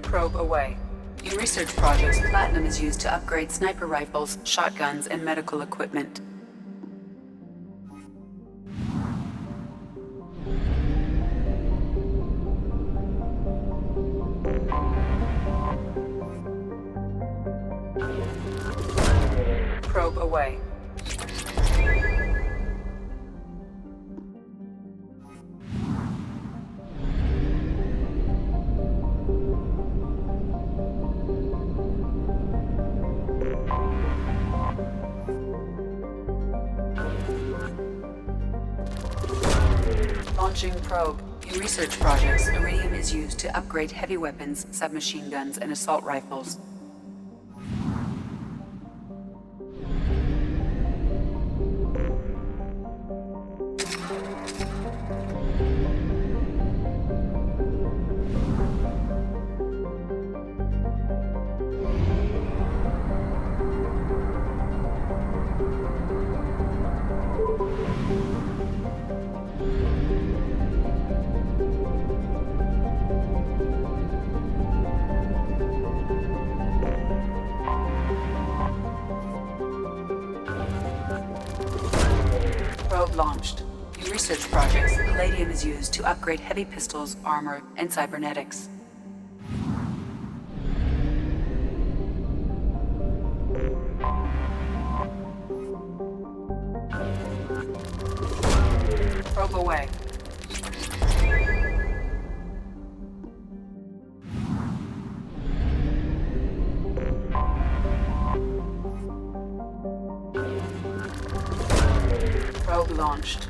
Probe away. In research projects, platinum is used to upgrade sniper rifles, shotguns, and medical equipment. Probe away. Launching probe. In research projects, iridium is used to upgrade heavy weapons, submachine guns, and assault rifles. Probe launched. In research projects, palladium is used to upgrade heavy pistols, armor, and cybernetics. Probe away. Probe launched.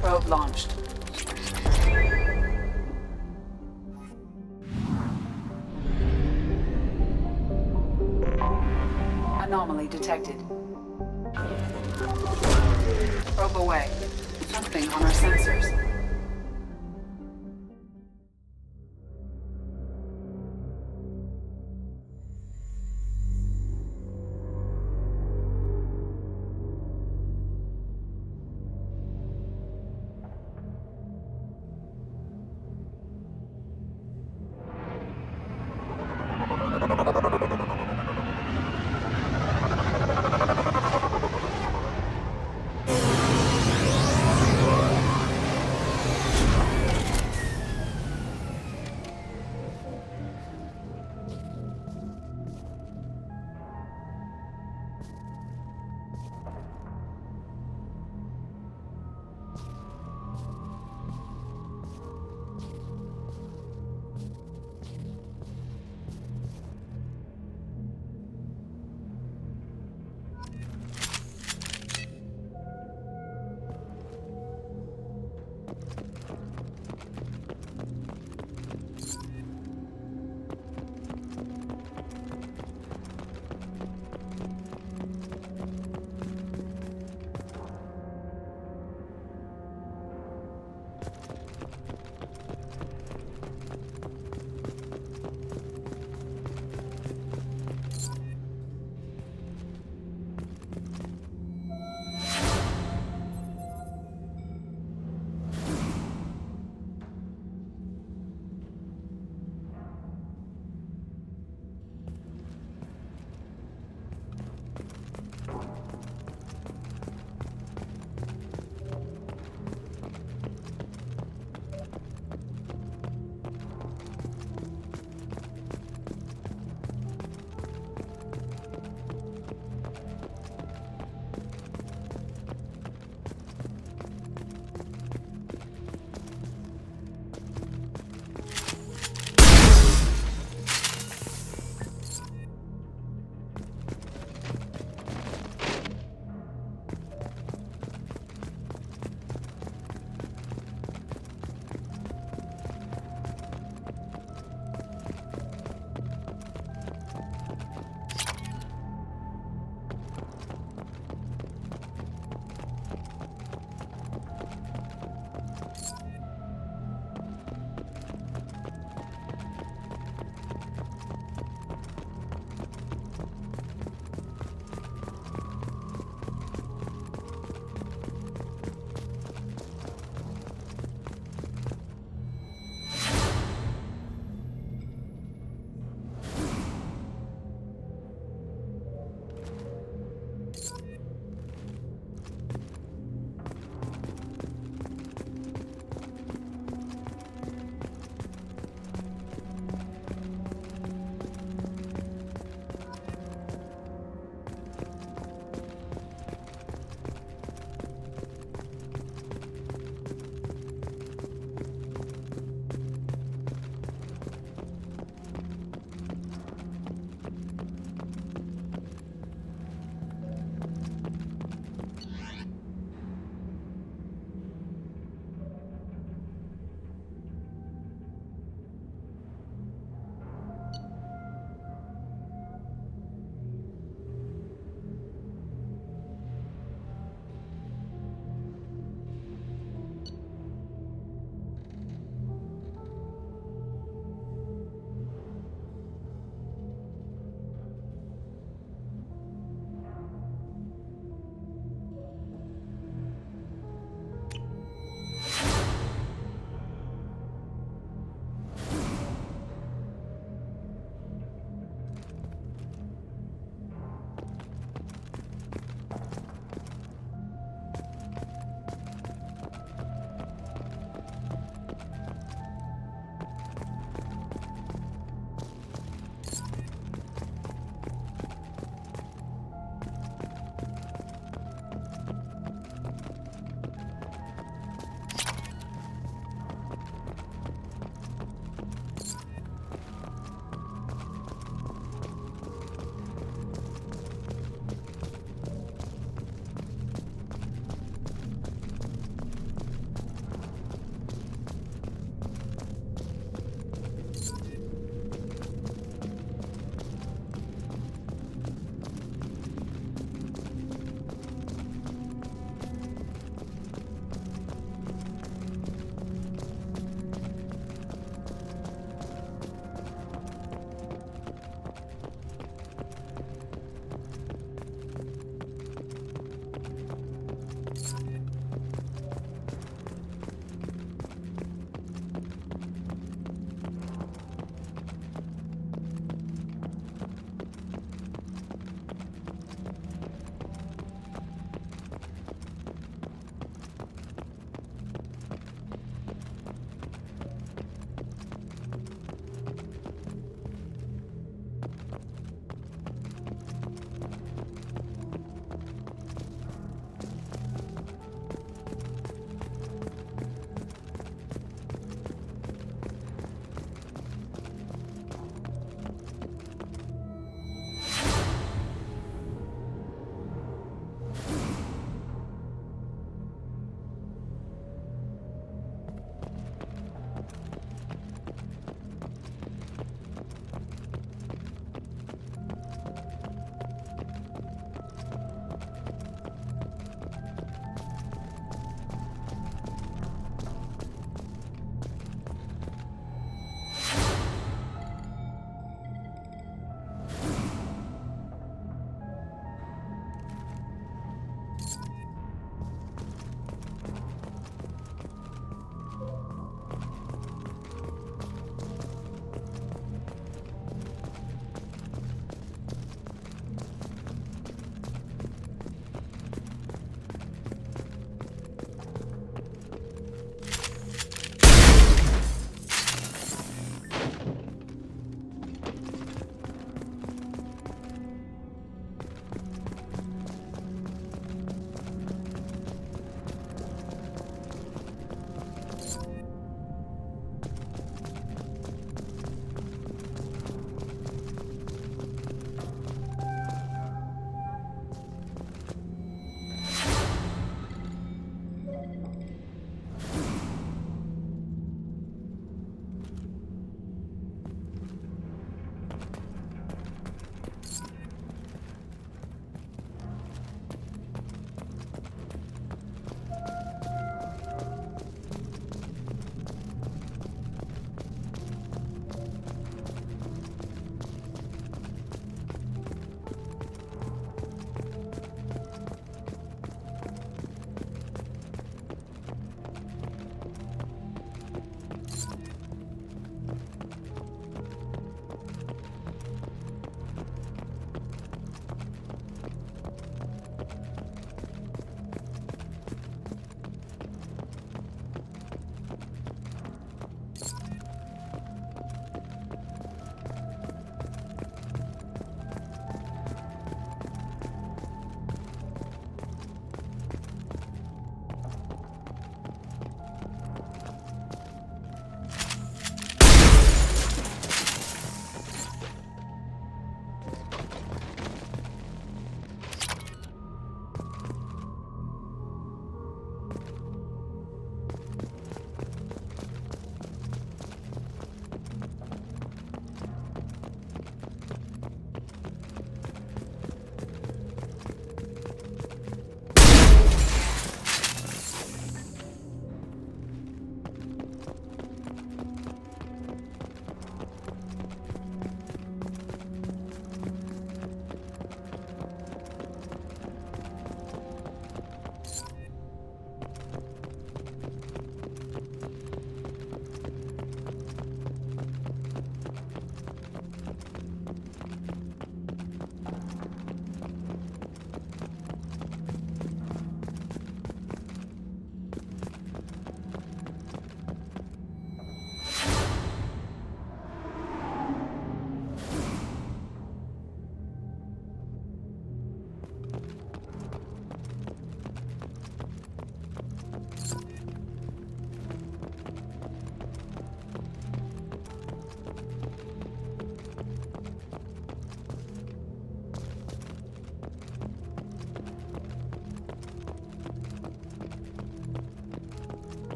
Probe launched. Anomaly detected. Probe away. Something on our sensors.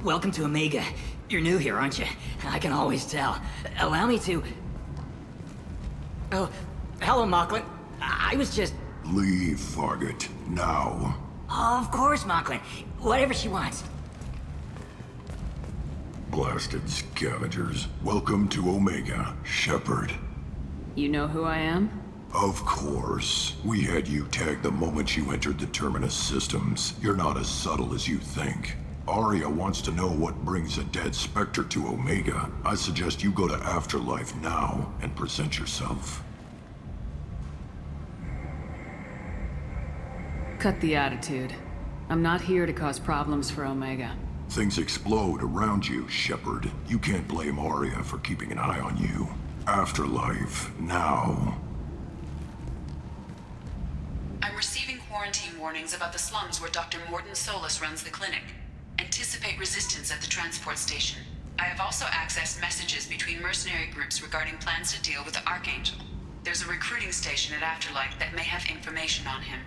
Welcome to Omega. You're new here, aren't you? I can always tell. Allow me to... Oh, hello, Mocklin. I was just... Leave, Fargate. Now. Oh, of course, Mocklin. Whatever she wants. Blasted scavengers. Welcome to Omega, Shepard. You know who I am? Of course. We had you tagged the moment you entered the Terminus systems. You're not as subtle as you think. Arya wants to know what brings a dead Spectre to Omega. I suggest you go to Afterlife now and present yourself. Cut the attitude. I'm not here to cause problems for Omega. Things explode around you, Shepard. You can't blame Arya for keeping an eye on you. Afterlife, now. I'm receiving quarantine warnings about the slums where Dr. Morton Solus runs the clinic. Anticipate resistance at the transport station. I have also accessed messages between mercenary groups regarding plans to deal with the Archangel. There's a recruiting station at Afterlife that may have information on him.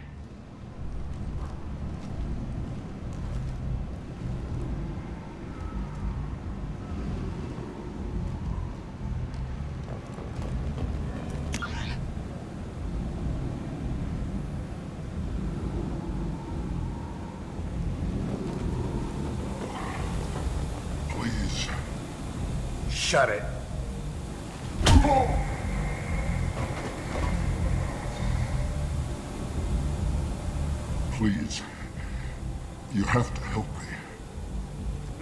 Please. Shut it. Please. You have to help me.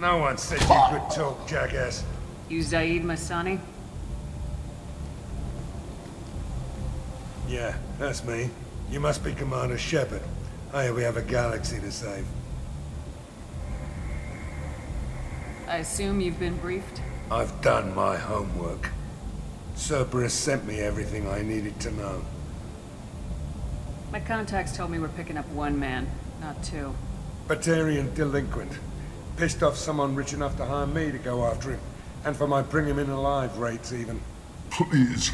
No one said you could talk, jackass. You Zaid Masani? Yeah, that's me. You must be Commander Shepard. Hey, we have a galaxy to save. I assume you've been briefed? I've done my homework. Cerberus sent me everything I needed to know. My contacts told me we're picking up one man, not two. Batarian delinquent. Pissed off someone rich enough to hire me to go after him. And for my bring him in alive rates even. Please.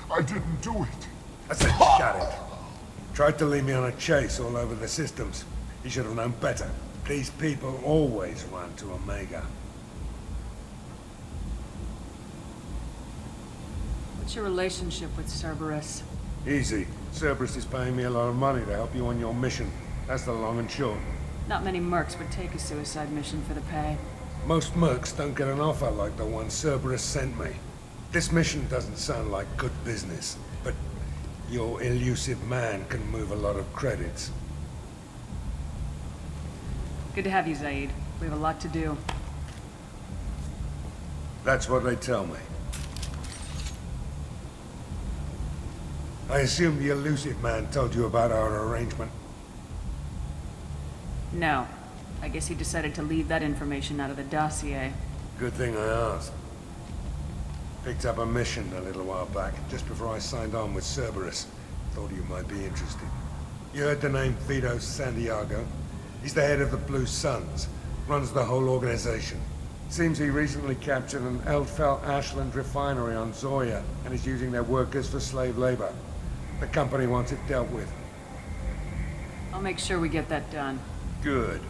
I didn't do it. I said shut it. Tried to lead me on a chase all over the systems. He should have known better. These people always run to Omega. What's your relationship with Cerberus? Easy. Cerberus is paying me a lot of money to help you on your mission. That's the long and short. Not many mercs would take a suicide mission for the pay. Most mercs don't get an offer like the one Cerberus sent me. This mission doesn't sound like good business, but your elusive man can move a lot of credits. Good to have you, Zaid. We have a lot to do. That's what they tell me. I assume the elusive man told you about our arrangement. No. I guess he decided to leave that information out of the dossier. Good thing I asked. Picked up a mission a little while back, just before I signed on with Cerberus. Thought you might be interested. You heard the name Vito Santiago? He's the head of the Blue Suns, runs the whole organization. Seems he recently captured an Eldfell Ashland refinery on Zoya and is using their workers for slave labor. The company wants it dealt with. I'll make sure we get that done. Good.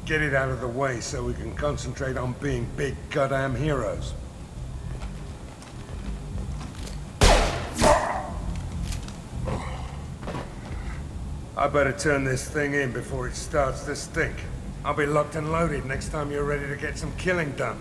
Get it out of the way so we can concentrate on being big goddamn heroes. I better turn this thing in before it starts to stink. I'll be locked and loaded next time you're ready to get some killing done.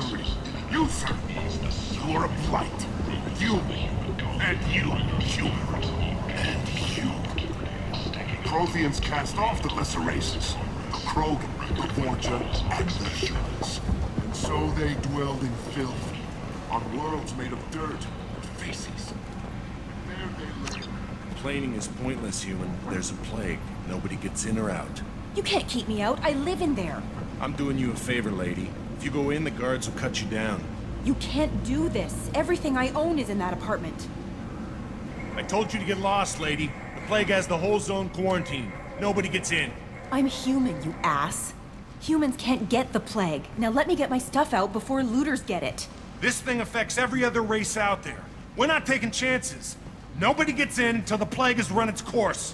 misery. You, sir, you are a blight. You, and you, and you. Protheans cast off the lesser races, the Krogan, the Vorja, and the Shermans. And so they dwelled in filth, on worlds made of dirt and feces. There they lived. Complaining is pointless, human. There's a plague. Nobody gets in or out. You can't keep me out. I live in there. I'm doing you a favor, lady. If you go in, the guards will cut you down. You can't do this. Everything I own is in that apartment. I told you to get lost, lady. The plague has the whole zone quarantined. Nobody gets in. I'm human, you ass. Humans can't get the plague. Now let me get my stuff out before looters get it. This thing affects every other race out there. We're not taking chances. Nobody gets in until the plague has run its course.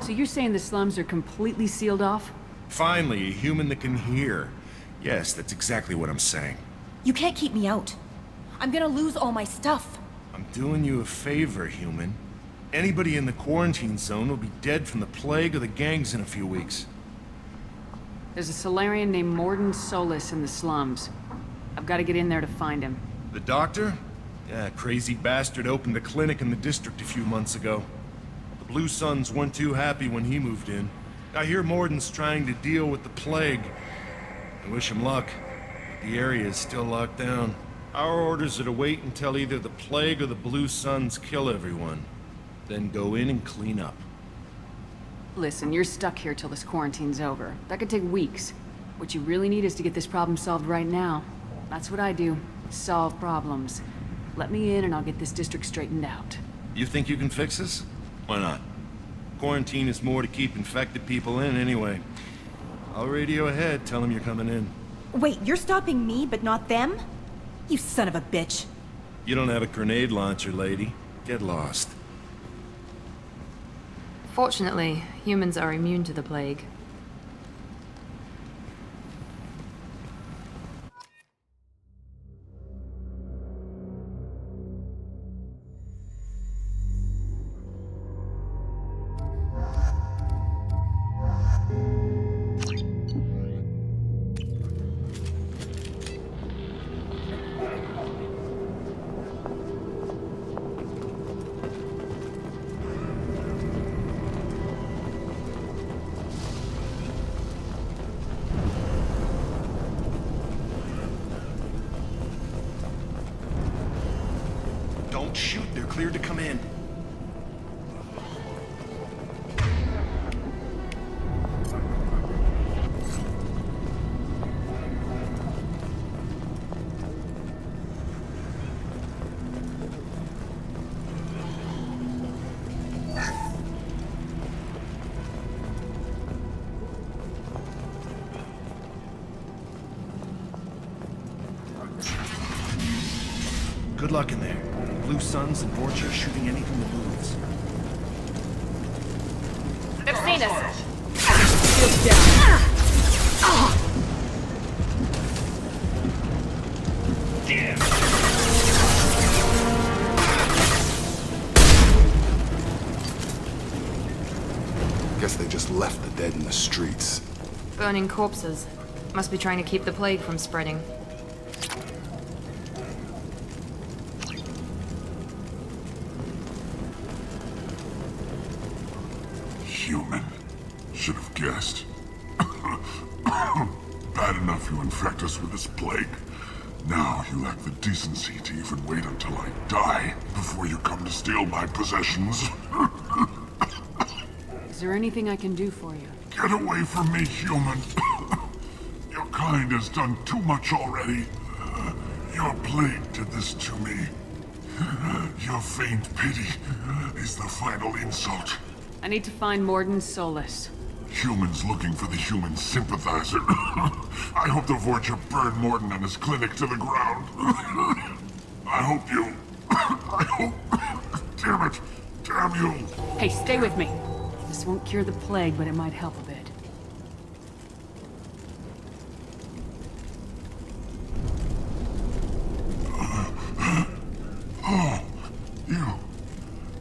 So you're saying the slums are completely sealed off? Finally, a human that can hear. Yes, that's exactly what I'm saying. You can't keep me out. I'm gonna lose all my stuff. I'm doing you a favor, human. Anybody in the quarantine zone will be dead from the plague or the gangs in a few weeks. There's a Solarian named Morden Solis in the slums. I've got to get in there to find him. The doctor? Yeah, crazy bastard opened a clinic in the district a few months ago. The Blue Suns weren't too happy when he moved in. I hear Morden's trying to deal with the plague. I wish him luck. The area is still locked down. Our orders are to wait until either the plague or the Blue Suns kill everyone. Then go in and clean up. Listen, you're stuck here till this quarantine's over. That could take weeks. What you really need is to get this problem solved right now. That's what I do. Solve problems. Let me in and I'll get this district straightened out. You think you can fix this? Why not? Quarantine is more to keep infected people in anyway. I'll radio ahead, tell them you're coming in. Wait, you're stopping me, but not them? You son of a bitch. You don't have a grenade launcher, lady. Get lost. Fortunately, humans are immune to the plague. Don't shoot, they're cleared to come in. Good luck in there. Blue Suns and Vorcha shooting anything that moves. They've seen us. Shields down. Guess they just left the dead in the streets. Burning corpses. Must be trying to keep the plague from spreading. Human. Should have guessed. Bad enough you infect us with this plague. Now you lack the decency to even wait until I die before you come to steal my possessions. Is there anything I can do for you? Get away from me, human. Your kind has done too much already. Your plague did this to me. Your faint pity is the final insult. I need to find Morden Solis. Humans looking for the human sympathizer. I hope the Vorcha burned Morton and his clinic to the ground. I hope you... I hope... Damn it! Damn you! Hey, stay with me. This won't cure the plague, but it might help a bit.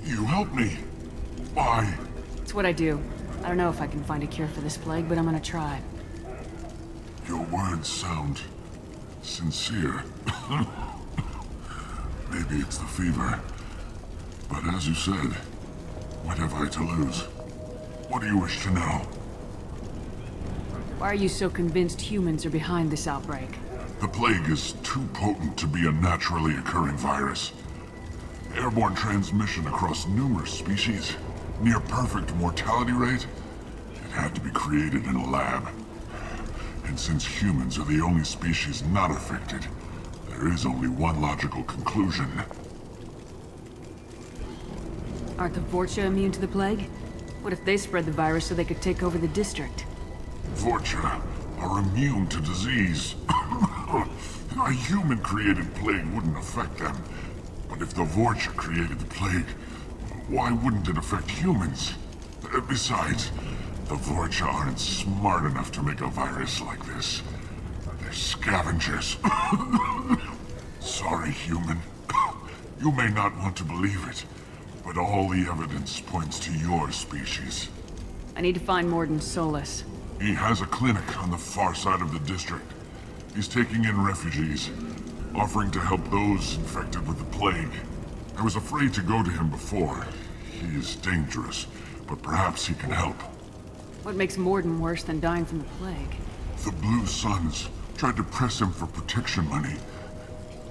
You helped me. Why? It's what I do. I don't know if I can find a cure for this plague, but I'm gonna try. Your words sound sincere. Maybe it's the fever. But as you said, what have I to lose? What do you wish to know? Why are you so convinced humans are behind this outbreak? The plague is too potent to be a naturally occurring virus. Airborne transmission across numerous species, near perfect mortality rate. It had to be created in a lab. And since humans are the only species not affected, there is only one logical conclusion. Aren't the Vorcha immune to the plague? What if they spread the virus so they could take over the district? Vorcha are immune to disease. A human-created plague wouldn't affect them. But if the Vorcha created the plague, why wouldn't it affect humans? Besides, the Vorcha aren't smart enough to make a virus like this. They're scavengers. Sorry, human. You may not want to believe it, but all the evidence points to your species. I need to find Morden Solus. He has a clinic on the far side of the district. He's taking in refugees, offering to help those infected with the plague. I was afraid to go to him before. He is dangerous, but perhaps he can help. What makes Morden worse than dying from the plague? The Blue Suns tried to press him for protection money.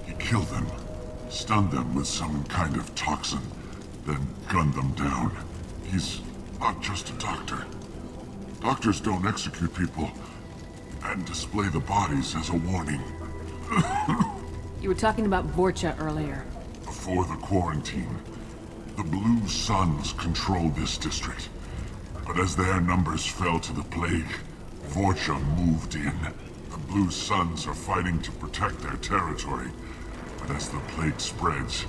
He killed them, stunned them with some kind of toxin, then gunned them down. He's not just a doctor. Doctors don't execute people and display the bodies as a warning. You were talking about Vorcha earlier. Before the quarantine, the Blue Suns controlled this district. But as their numbers fell to the plague, Vorcha moved in. The Blue Suns are fighting to protect their territory. But as the plague spreads,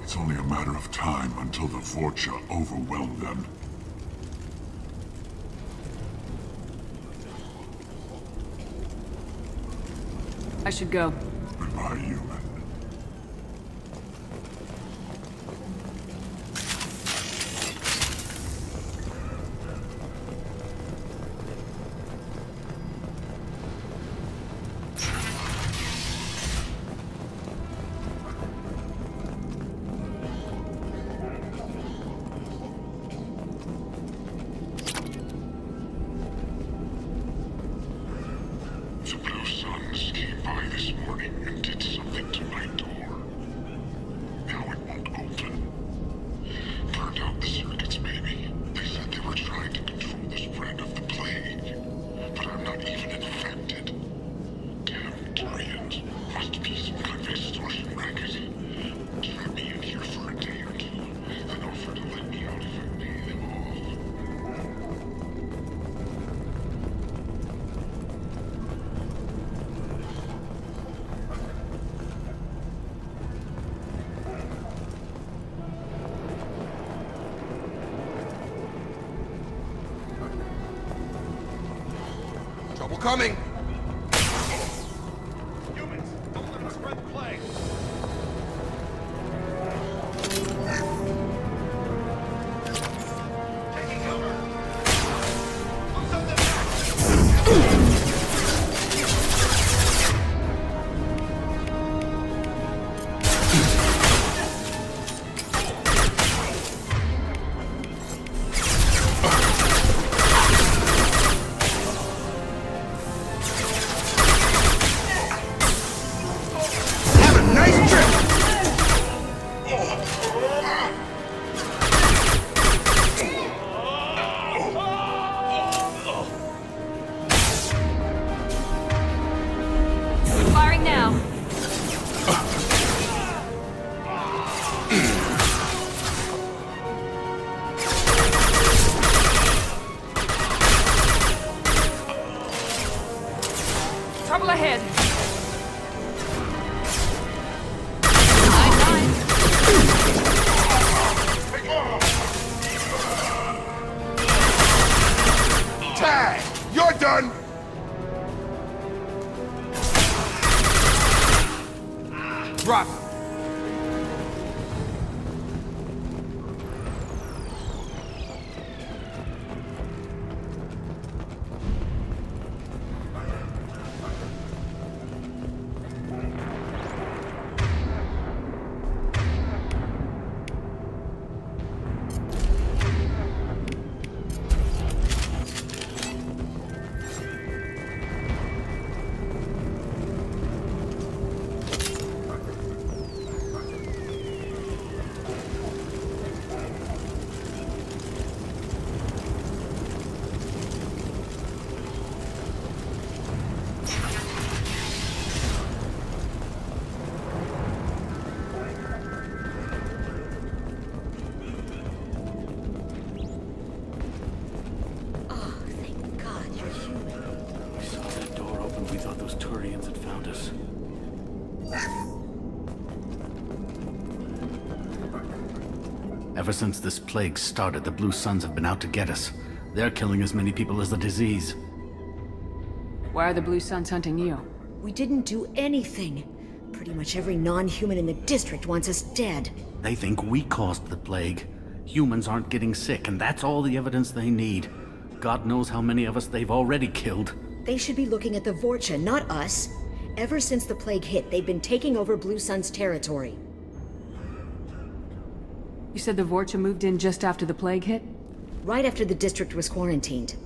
it's only a matter of time until the Vorcha overwhelm them. I should go. Goodbye, human. The Blue Suns came by this morning and did something to my door. Now it won't open. Burned out the circuits, maybe. They said they were trying to control the spread of the plague. But I'm not even infected. Damn Turians. Must be some kind of extortion racket. Trap me in here for a day or two, then offer to let me out if I pay them off. Trouble coming! Humans, don't let them spread the plague. Taking cover. Who's on the back? Have a nice trip! Firing now. Trouble ahead. Tag! You're done! Drop. Ever since this plague started, the Blue Suns have been out to get us. They're killing as many people as the disease. Why are the Blue Suns hunting you? We didn't do anything. Pretty much every non-human in the district wants us dead. They think we caused the plague. Humans aren't getting sick, and that's all the evidence they need. God knows how many of us they've already killed. They should be looking at the Vorcha, not us. Ever since the plague hit, they've been taking over Blue Sun's territory. You said the Vorcha moved in just after the plague hit? Right after the district was quarantined.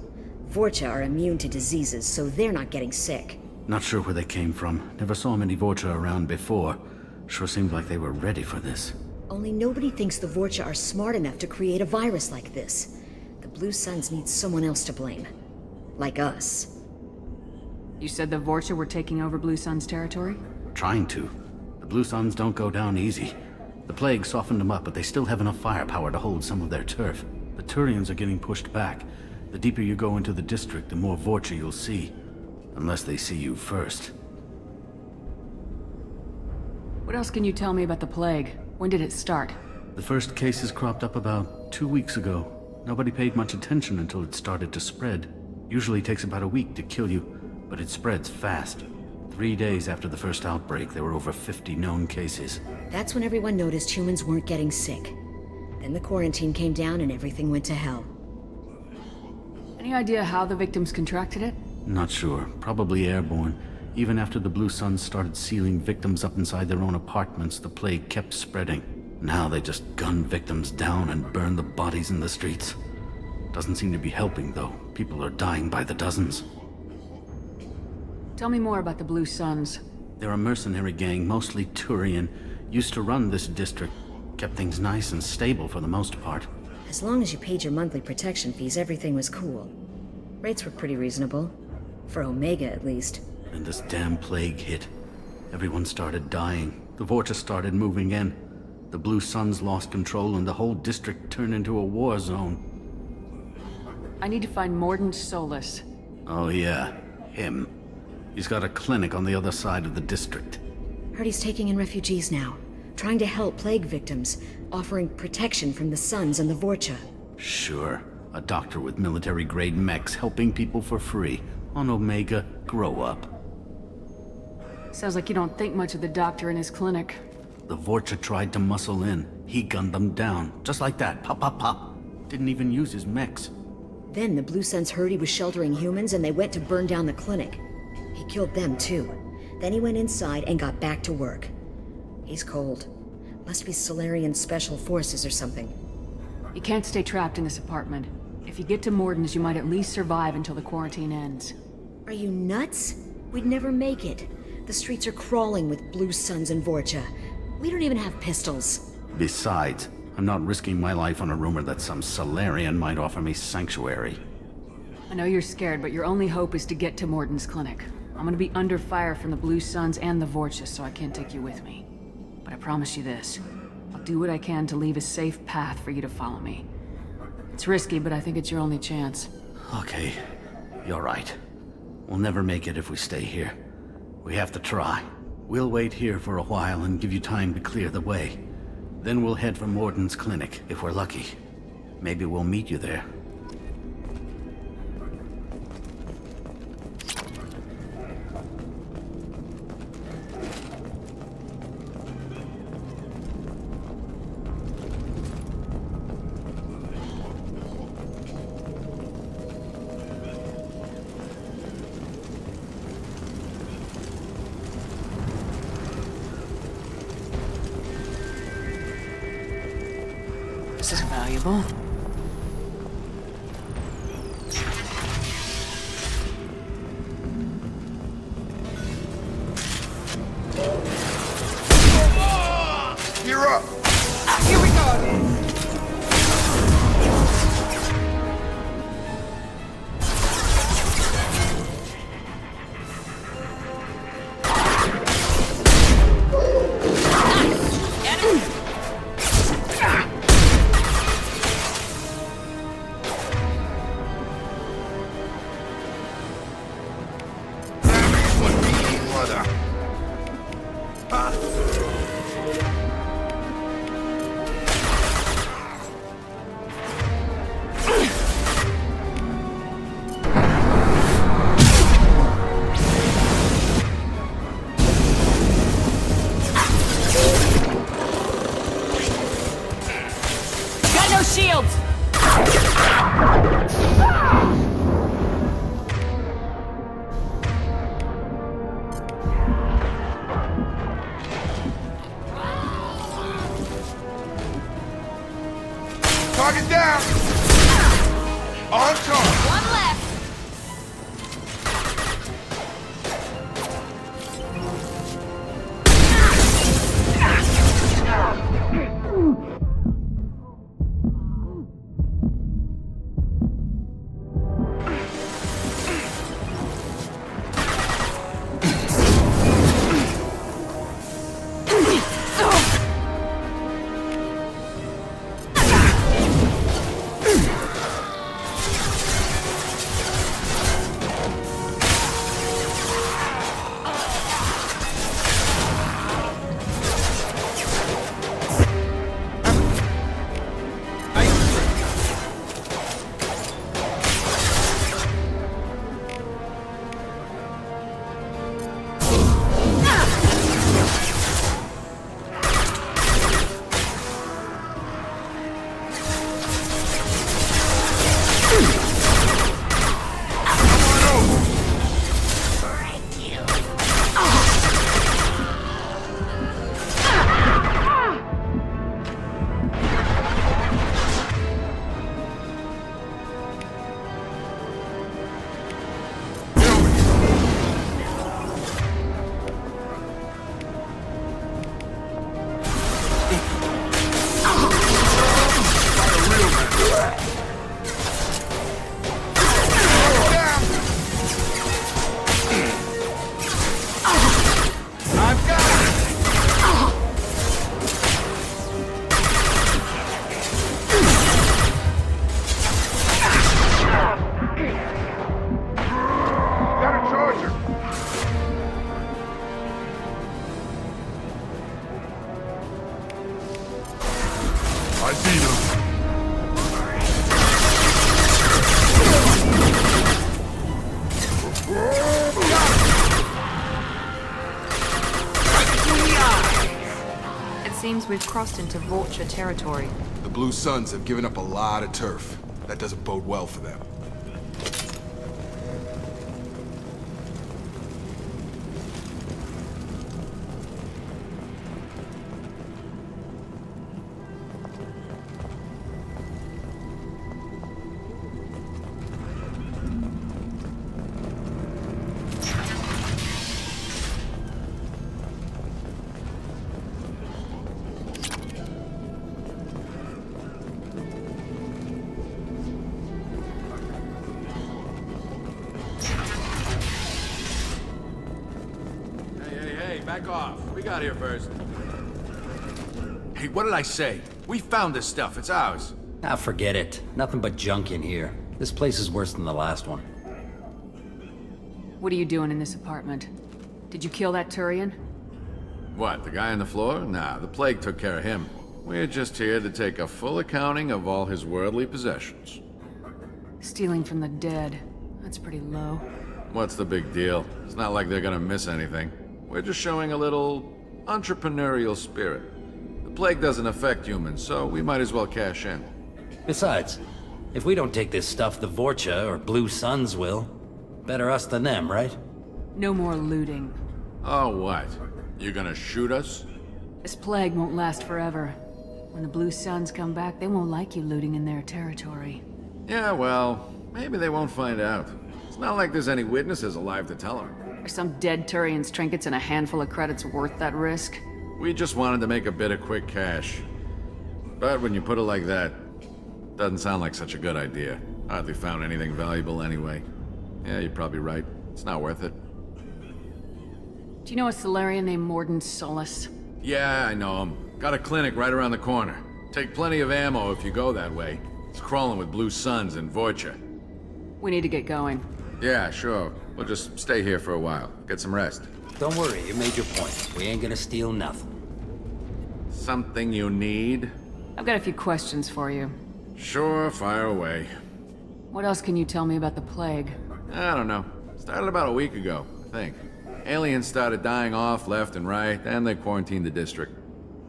Vorcha are immune to diseases, so they're not getting sick. Not sure where they came from. Never saw many Vorcha around before. Sure seemed like they were ready for this. Only nobody thinks the Vorcha are smart enough to create a virus like this. The Blue Suns need someone else to blame. Like us. You said the Vorcha were taking over Blue Sun's territory? Trying to. The Blue Suns don't go down easy. The plague softened them up, but they still have enough firepower to hold some of their turf. The Turians are getting pushed back. The deeper you go into the district, the more Vorcha you'll see. Unless they see you first. What else can you tell me about the plague? When did it start? The first cases cropped up about 2 weeks ago. Nobody paid much attention until it started to spread. Usually takes about a week to kill you, but it spreads fast. 3 days after the first outbreak, there were over 50 known cases. That's when everyone noticed humans weren't getting sick. Then the quarantine came down and everything went to hell. Any idea how the victims contracted it? Not sure. Probably airborne. Even after the Blue Suns started sealing victims up inside their own apartments, the plague kept spreading. Now they just gun victims down and burn the bodies in the streets. Doesn't seem to be helping, though. People are dying by the dozens. Tell me more about the Blue Suns. They're a mercenary gang, mostly Turian. Used to run this district. Kept things nice and stable for the most part. As long as you paid your monthly protection fees, everything was cool. Rates were pretty reasonable. For Omega, at least. And this damn plague hit. Everyone started dying. The Vorcha started moving in. The Blue Suns lost control and the whole district turned into a war zone. I need to find Morden Solus. Oh yeah, him. He's got a clinic on the other side of the district. Heard he's taking in refugees now. Trying to help plague victims. Offering protection from the Suns and the Vorcha. Sure. A doctor with military-grade mechs helping people for free. On Omega, grow up. Sounds like you don't think much of the doctor in his clinic. The Vorcha tried to muscle in. He gunned them down. Just like that. Pop, pop, pop. Didn't even use his mechs. Then the Blue Suns heard he was sheltering humans and they went to burn down the clinic. He killed them too. Then he went inside and got back to work. He's cold. Must be Solarian Special Forces or something. You can't stay trapped in this apartment. If you get to Morden's, you might at least survive until the quarantine ends. Are you nuts? We'd never make it. The streets are crawling with Blue Suns and Vorcha. We don't even have pistols. Besides, I'm not risking my life on a rumor that some Solarian might offer me sanctuary. I know you're scared, but your only hope is to get to Morden's clinic. I'm gonna be under fire from the Blue Suns and the Vorcha, so I can't take you with me. But I promise you this. I'll do what I can to leave a safe path for you to follow me. It's risky, but I think it's your only chance. Okay, you're right. We'll never make it if we stay here. We have to try. We'll wait here for a while and give you time to clear the way. Then we'll head for Morden's clinic, if we're lucky. Maybe we'll meet you there. This is valuable. You're up! Here we go! Seems we've crossed into vulture territory. The Blue Suns have given up a lot of turf. That doesn't bode well for them. Back off. We got here first. Hey, what did I say? We found this stuff. It's ours. Ah, forget it. Nothing but junk in here. This place is worse than the last one. What are you doing in this apartment? Did you kill that Turian? What, the guy on the floor? Nah, the plague took care of him. We're just here to take a full accounting of all his worldly possessions. Stealing from the dead. That's pretty low. What's the big deal? It's not like they're gonna miss anything. We're just showing a little entrepreneurial spirit. The plague doesn't affect humans, so we might as well cash in. Besides, if we don't take this stuff, the Vorcha or Blue Suns will. Better us than them, right? No more looting. Oh, what? You gonna shoot us? This plague won't last forever. When the Blue Suns come back, they won't like you looting in their territory. Yeah, well, maybe they won't find out. It's not like there's any witnesses alive to tell them. Are some dead Turian's trinkets and a handful of credits worth that risk? We just wanted to make a bit of quick cash. But when you put it like that, doesn't sound like such a good idea. Hardly found anything valuable anyway. Yeah, you're probably right. It's not worth it. Do you know a Solarian named Morden Solus? Yeah, I know him. Got a clinic right around the corner. Take plenty of ammo if you go that way. It's crawling with Blue Suns and Vorcha. We need to get going. Yeah, sure. We'll just stay here for a while. Get some rest. Don't worry, you made your point. We ain't gonna steal nothing. Something you need? I've got a few questions for you. Sure, fire away. What else can you tell me about the plague? I don't know. Started about a week ago, I think. Aliens started dying off left and right, and they quarantined the district.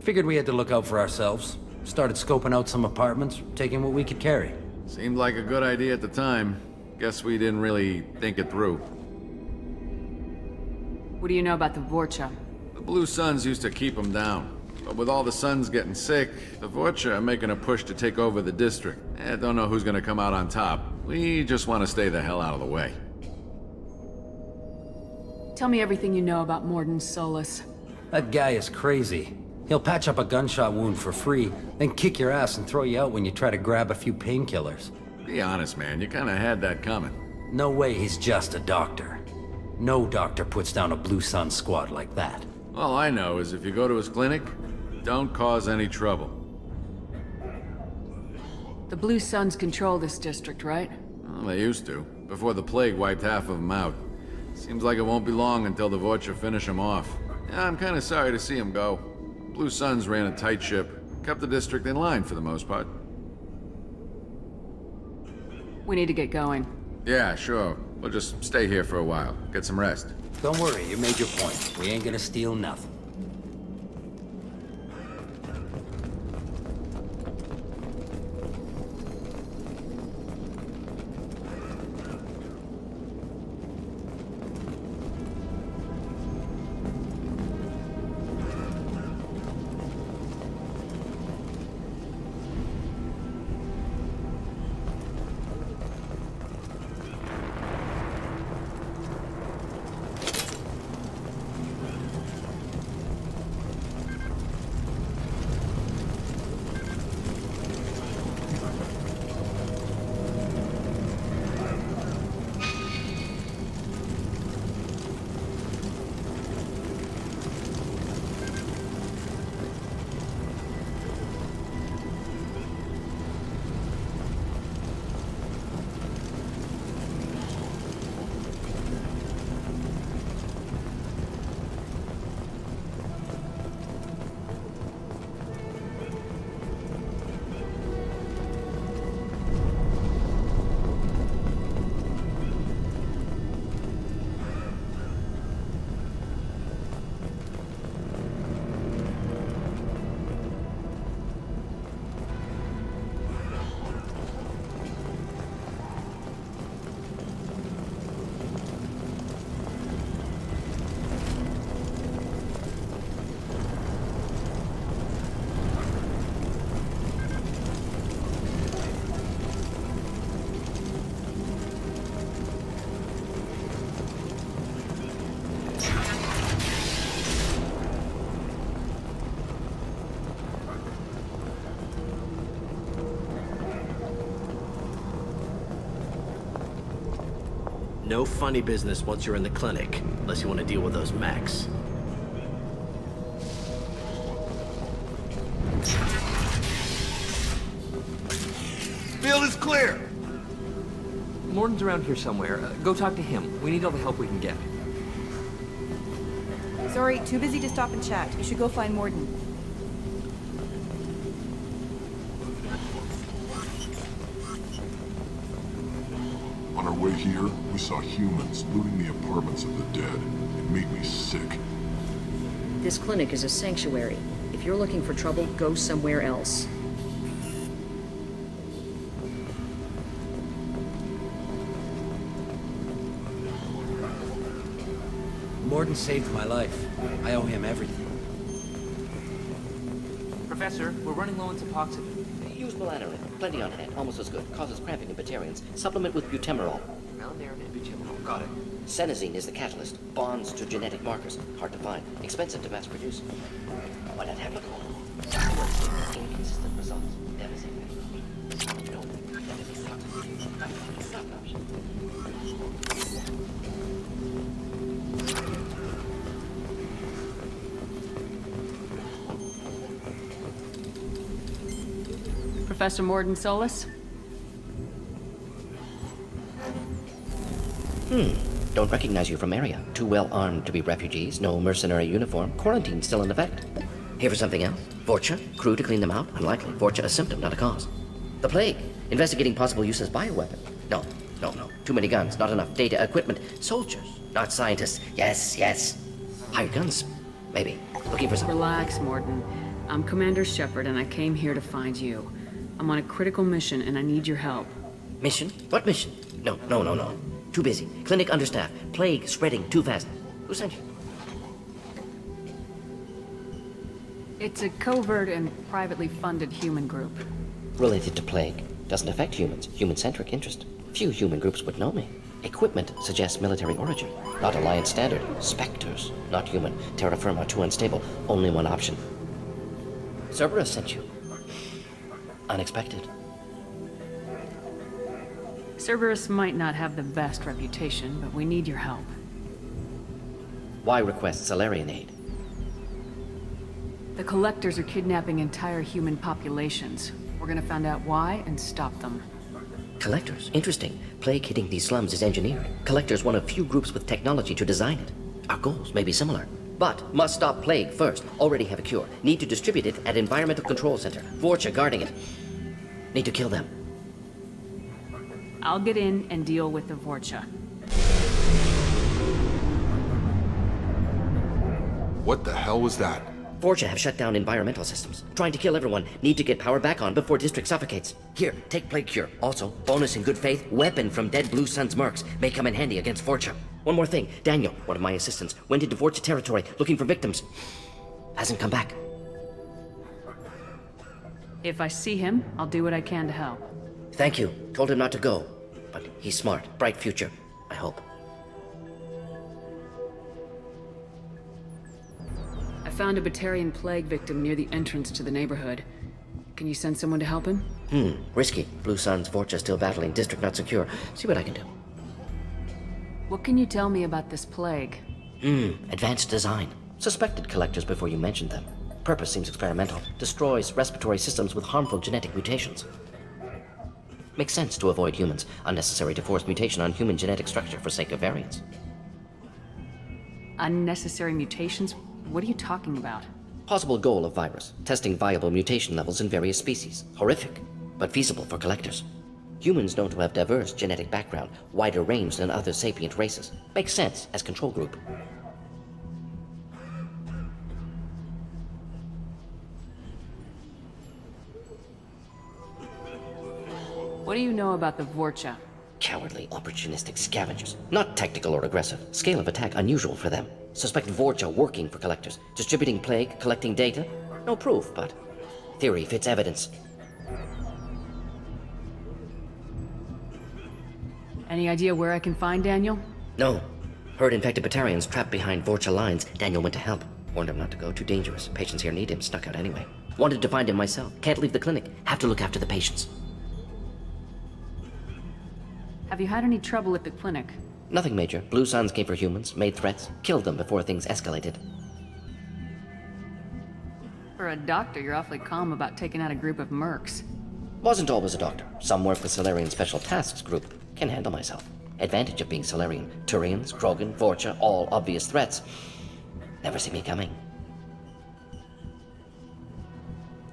Figured we had to look out for ourselves. Started scoping out some apartments, taking what we could carry. Seemed like a good idea at the time. Guess we didn't really think it through. What do you know about the Vorcha? The Blue Suns used to keep them down. But with all the Suns getting sick, the Vorcha are making a push to take over the district. Don't know who's gonna come out on top. We just want to stay the hell out of the way. Tell me everything you know about Morden Solus. That guy is crazy. He'll patch up a gunshot wound for free, then kick your ass and throw you out when you try to grab a few painkillers. Be honest, man. You kinda had that coming. No way he's just a doctor. No doctor puts down a Blue Sun squad like that. All I know is if you go to his clinic, don't cause any trouble. The Blue Suns control this district, right? Well, they used to, before the plague wiped half of them out. Seems like it won't be long until the Vorcha finish them off. Yeah, I'm kinda sorry to see him go. Blue Suns ran a tight ship, kept the district in line for the most part. We need to get going. Yeah, sure. We'll just stay here for a while. Get some rest. Don't worry, you made your point. We ain't gonna steal nothing. No funny business once you're in the clinic, unless you want to deal with those mechs. Field is clear! Morton's around here somewhere. Go talk to him. We need all the help we can get. Sorry, too busy to stop and chat. You should go find Morden. On our way here, we saw humans looting the apartments of the dead. It made me sick. This clinic is a sanctuary. If you're looking for trouble, go somewhere else. Morden saved my life. I owe him everything. Professor, we're running low on Suboxone. Use melanorin. Plenty on hand. Almost as good. Causes cramping in Batarians. Supplement with butemerol. Melanorin and butemerol. Got it. Senesine is the catalyst. Bonds to genetic markers. Hard to find. Expensive to mass produce. Why not have a call? Inconsistent results. Devastating. No. Stop option. Professor Morden Solus? Don't recognize you from area. Too well armed to be refugees, no mercenary uniform, quarantine still in effect. Here for something else? Vorcha? Crew to clean them out? Unlikely. Vorcha a symptom, not a cause. The plague? Investigating possible use as bioweapon? No. Too many guns, not enough data, equipment. Soldiers, not scientists. Yes. Hired guns? Maybe. Looking for some... Relax, Morden. I'm Commander Shepard, and I came here to find you. I'm on a critical mission, and I need your help. Mission? What mission? No. Too busy. Clinic understaffed. Plague spreading too fast. Who sent you? It's a covert and privately funded human group. Related to plague. Doesn't affect humans. Human-centric interest. Few human groups would know me. Equipment suggests military origin. Not Alliance standard. Spectres. Not human. Terra firma too unstable. Only one option. Cerberus sent you. Unexpected. Cerberus might not have the best reputation, but we need your help. Why request Salarian aid? The Collectors are kidnapping entire human populations. We're gonna find out why and stop them. Collectors? Interesting. Plague hitting these slums is engineered. Collectors one of few groups with technology to design it. Our goals may be similar. But must stop plague first. Already have a cure. Need to distribute it at Environmental Control Center. Vorcha guarding it. Need to kill them. I'll get in and deal with the Vorcha. What the hell was that? Vorcha have shut down environmental systems. Trying to kill everyone. Need to get power back on before district suffocates. Here, take plague cure. Also, bonus in good faith, weapon from dead Blue Sun's mercs. May come in handy against Vorcha. One more thing. Daniel, one of my assistants, went into Vorcha territory looking for victims. Hasn't come back. If I see him, I'll do what I can to help. Thank you. Told him not to go. But he's smart. Bright future. I hope. I found a Batarian plague victim near the entrance to the neighborhood. Can you send someone to help him? Risky. Blue Sun's Vorcha still battling. District not secure. See what I can do. What can you tell me about this plague? Advanced design. Suspected collectors before you mentioned them. Purpose seems experimental. Destroys respiratory systems with harmful genetic mutations. Makes sense to avoid humans. Unnecessary to force mutation on human genetic structure for sake of variants. Unnecessary mutations? What are you talking about? Possible goal of virus. Testing viable mutation levels in various species. Horrific, but feasible for collectors. Humans known to have diverse genetic background, wider range than other sapient races. Makes sense as control group. What do you know about the Vorcha? Cowardly, opportunistic scavengers. Not tactical or aggressive. Scale of attack unusual for them. Suspect Vorcha working for collectors. Distributing plague, collecting data. No proof, but theory fits evidence. Any idea where I can find Daniel? No. Heard infected Batarians trapped behind Vorcha lines. Daniel went to help. Warned him not to go, too dangerous. Patients here need him, snuck out anyway. Wanted to find him myself. Can't leave the clinic. Have to look after the patients. Have you had any trouble at the clinic? Nothing major. Blue Suns came for humans, made threats, killed them before things escalated. For a doctor, you're awfully calm about taking out a group of mercs. Wasn't always a doctor. Some work the Solarian Special Tasks Group. Can handle myself. Advantage of being Solarian. Turians, Krogan, Vorcha, all obvious threats. Never see me coming.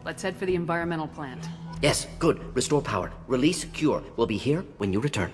Let's head for the environmental plant. Yes, good. Restore power. Release cure. We'll be here when you return.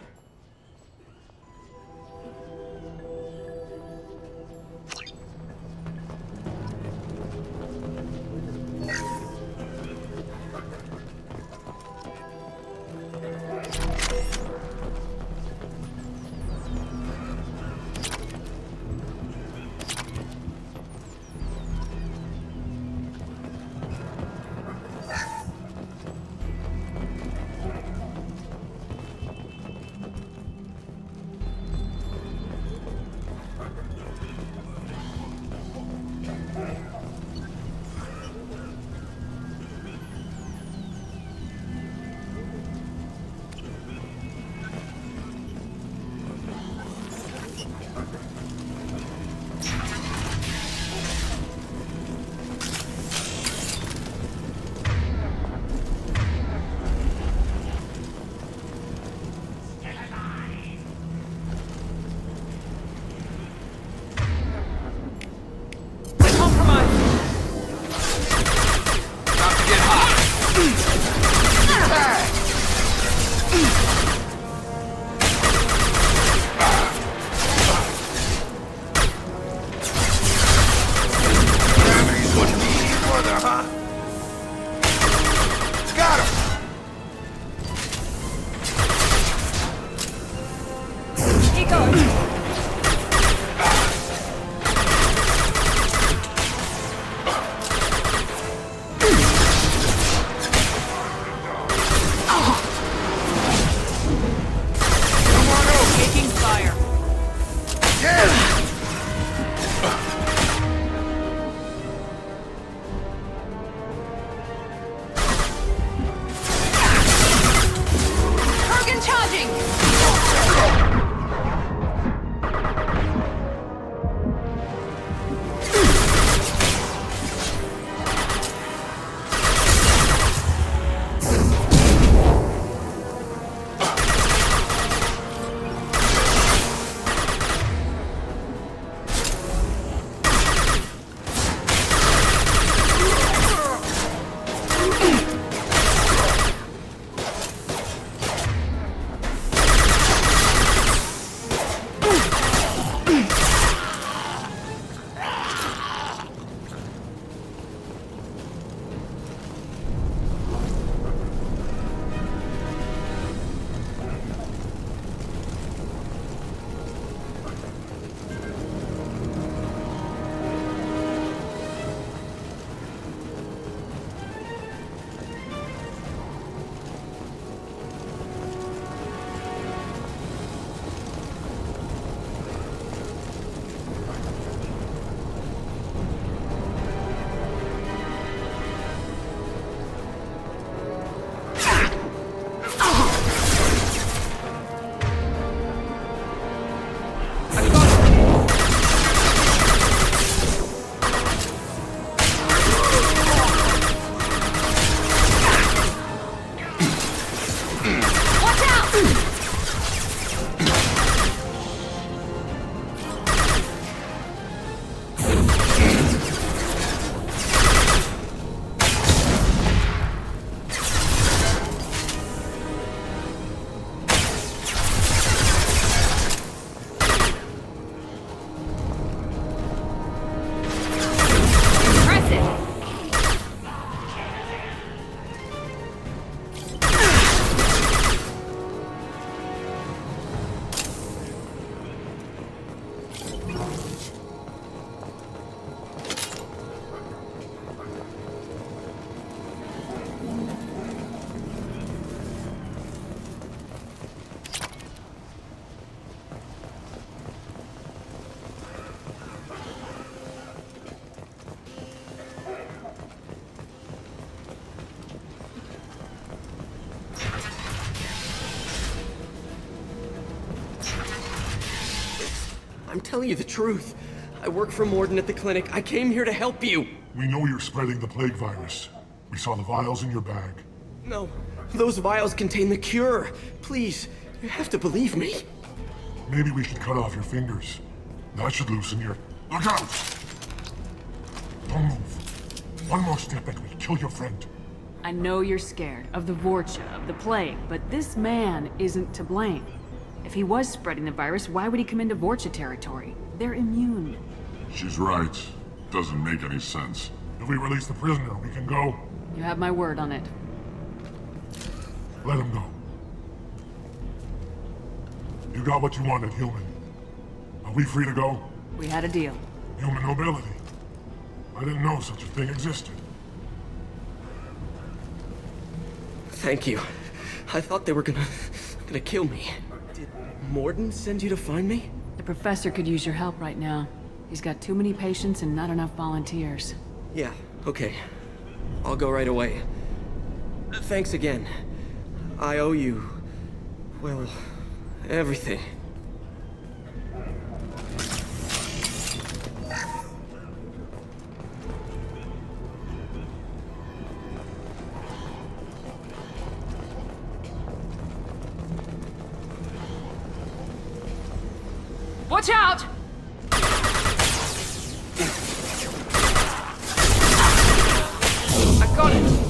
I'm telling you the truth. I work for Morden at the clinic. I came here to help you. We know you're spreading the plague virus. We saw the vials in your bag. No, those vials contain the cure. Please, you have to believe me. Maybe we should cut off your fingers. That should loosen your... Look out! Don't move. One more step and we kill your friend. I know you're scared of the Vorcha, of the plague, but this man isn't to blame. If he was spreading the virus, why would he come into Vorcha territory? They're immune. She's right. Doesn't make any sense. If we release the prisoner, we can go. You have my word on it. Let him go. You got what you wanted, human. Are we free to go? We had a deal. Human nobility. I didn't know such a thing existed. Thank you. I thought they were gonna kill me. Did Morden send you to find me? The professor could use your help right now. He's got too many patients and not enough volunteers. Yeah, okay. I'll go right away. Thanks again. I owe you... well, everything. Watch out! I got it!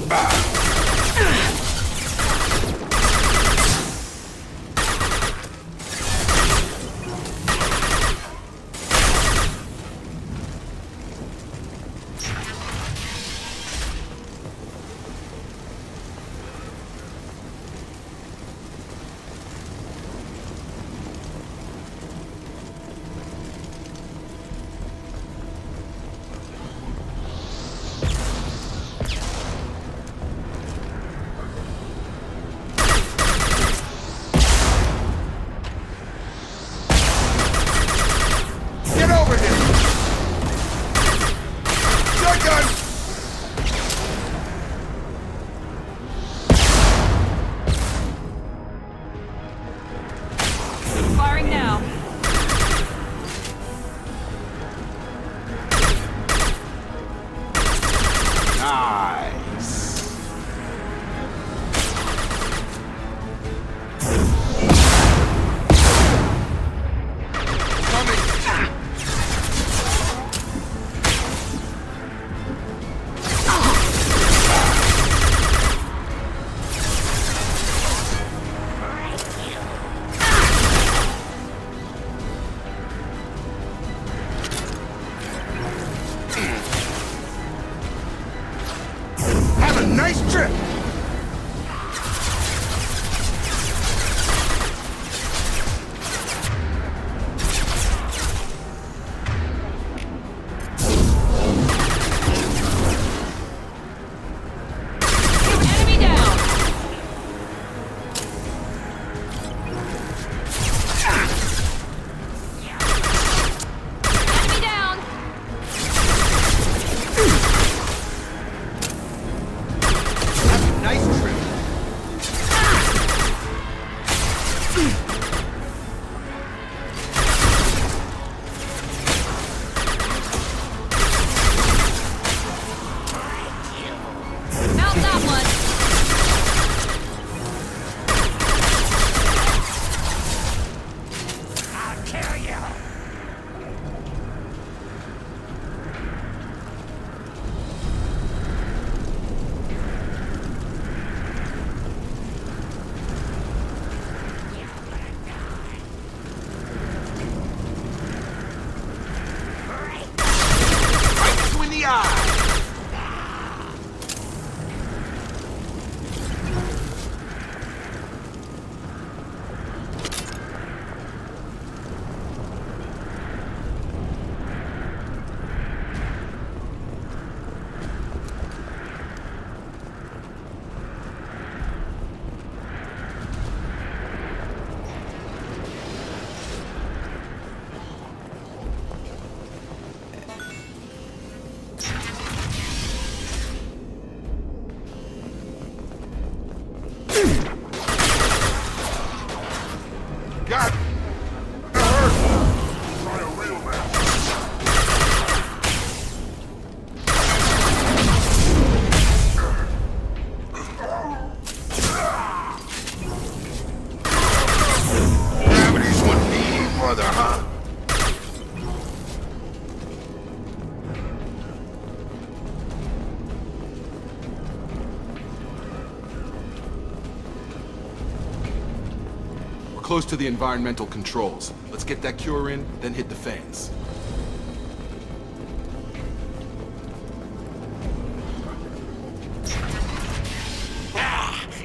close to the environmental controls. Let's get that cure in, then hit the fans.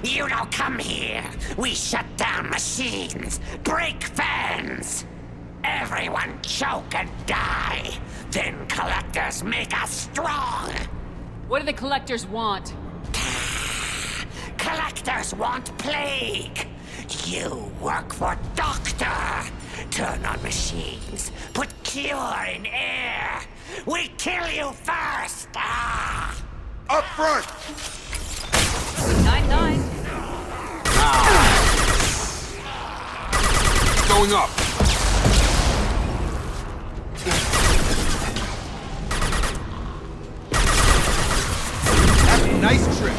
You don't come here. We shut down machines, break fans. Everyone choke and die. Then collectors make us strong. What do the collectors want? Collectors want plague. You work for Doctor. Turn on machines. Put cure in air. We kill you first. Ah. Up front! 9-9. Going up. That's a nice trick.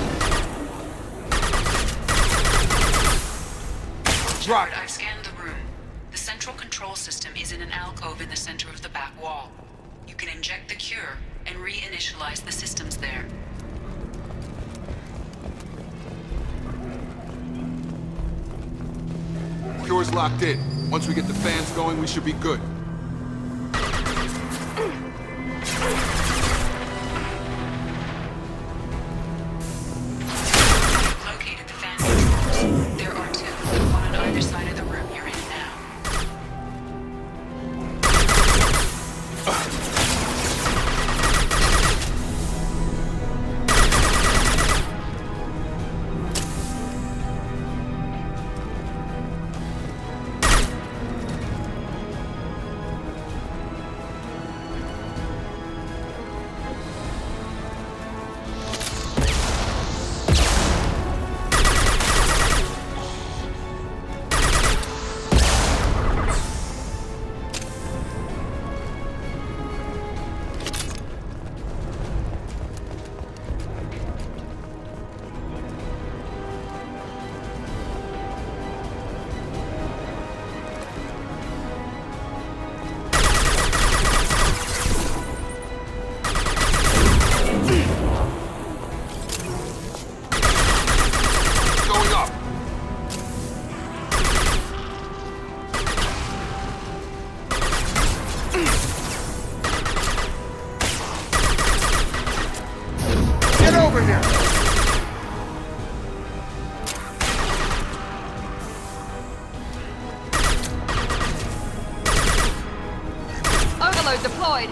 Shepard, I've scanned the room. The central control system is in an alcove in the center of the back wall. You can inject the cure and reinitialize the systems there. Cure's locked in. Once we get the fans going, we should be good. Located the fan controls. There are two, one on either side of the room you're in now. Overload deployed.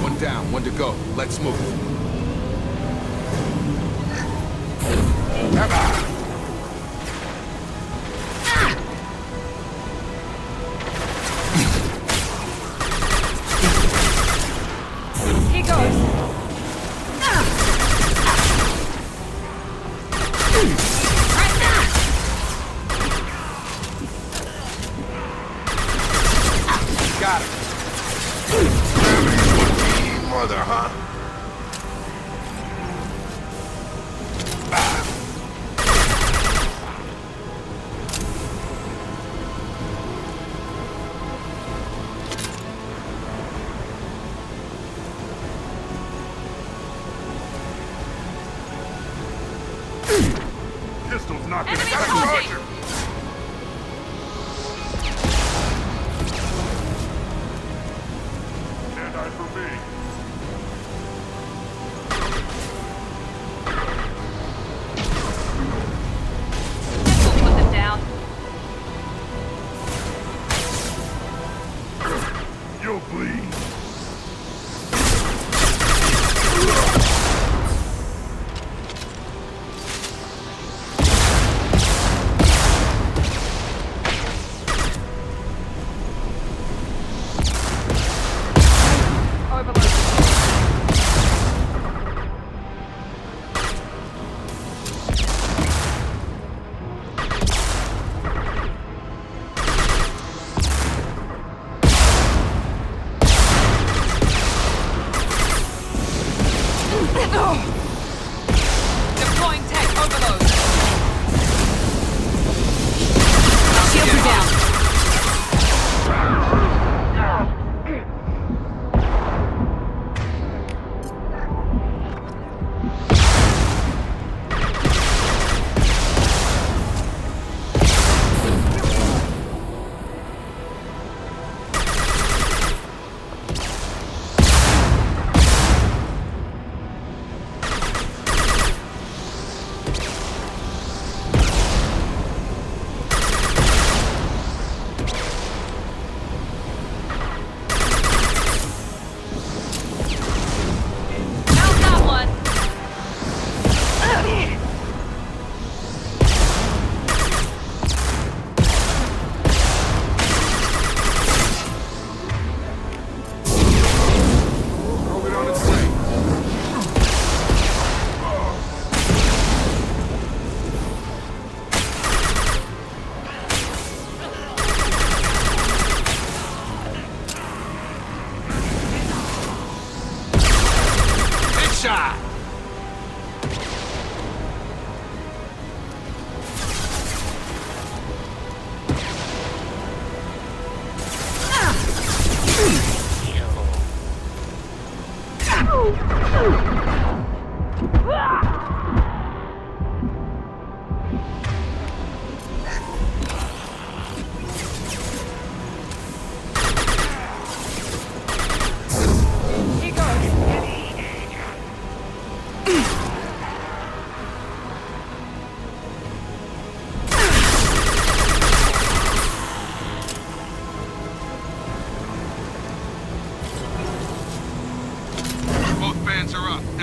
One down, one to go. Let's move. Here goes. Got it. Mother, huh? Pistol's not gonna Enemy got a charging! charger. Stand eye for me. We'll put them down. You'll bleed. Overload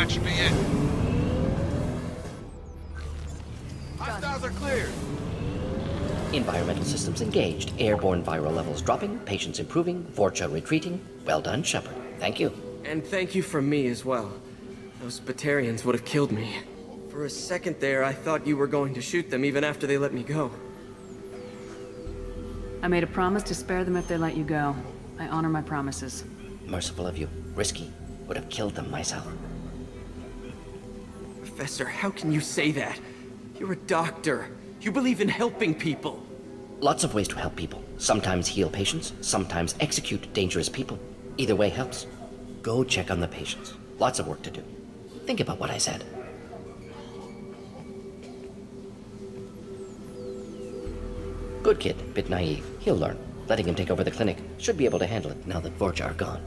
That should be it. Hostiles are clear. Environmental systems engaged. Airborne viral levels dropping. Patients improving. Vorcha retreating. Well done, Shepard. Thank you. And thank you from me as well. Those Batarians would have killed me. For a second there, I thought you were going to shoot them even after they let me go. I made a promise to spare them if they let you go. I honor my promises. Merciful of you. Risky. Would have killed them myself. Professor, how can you say that? You're a doctor. You believe in helping people. Lots of ways to help people. Sometimes heal patients, sometimes execute dangerous people. Either way helps. Go check on the patients. Lots of work to do. Think about what I said. Good kid, bit naive. He'll learn. Letting him take over the clinic. Should be able to handle it now that Vorcha are gone.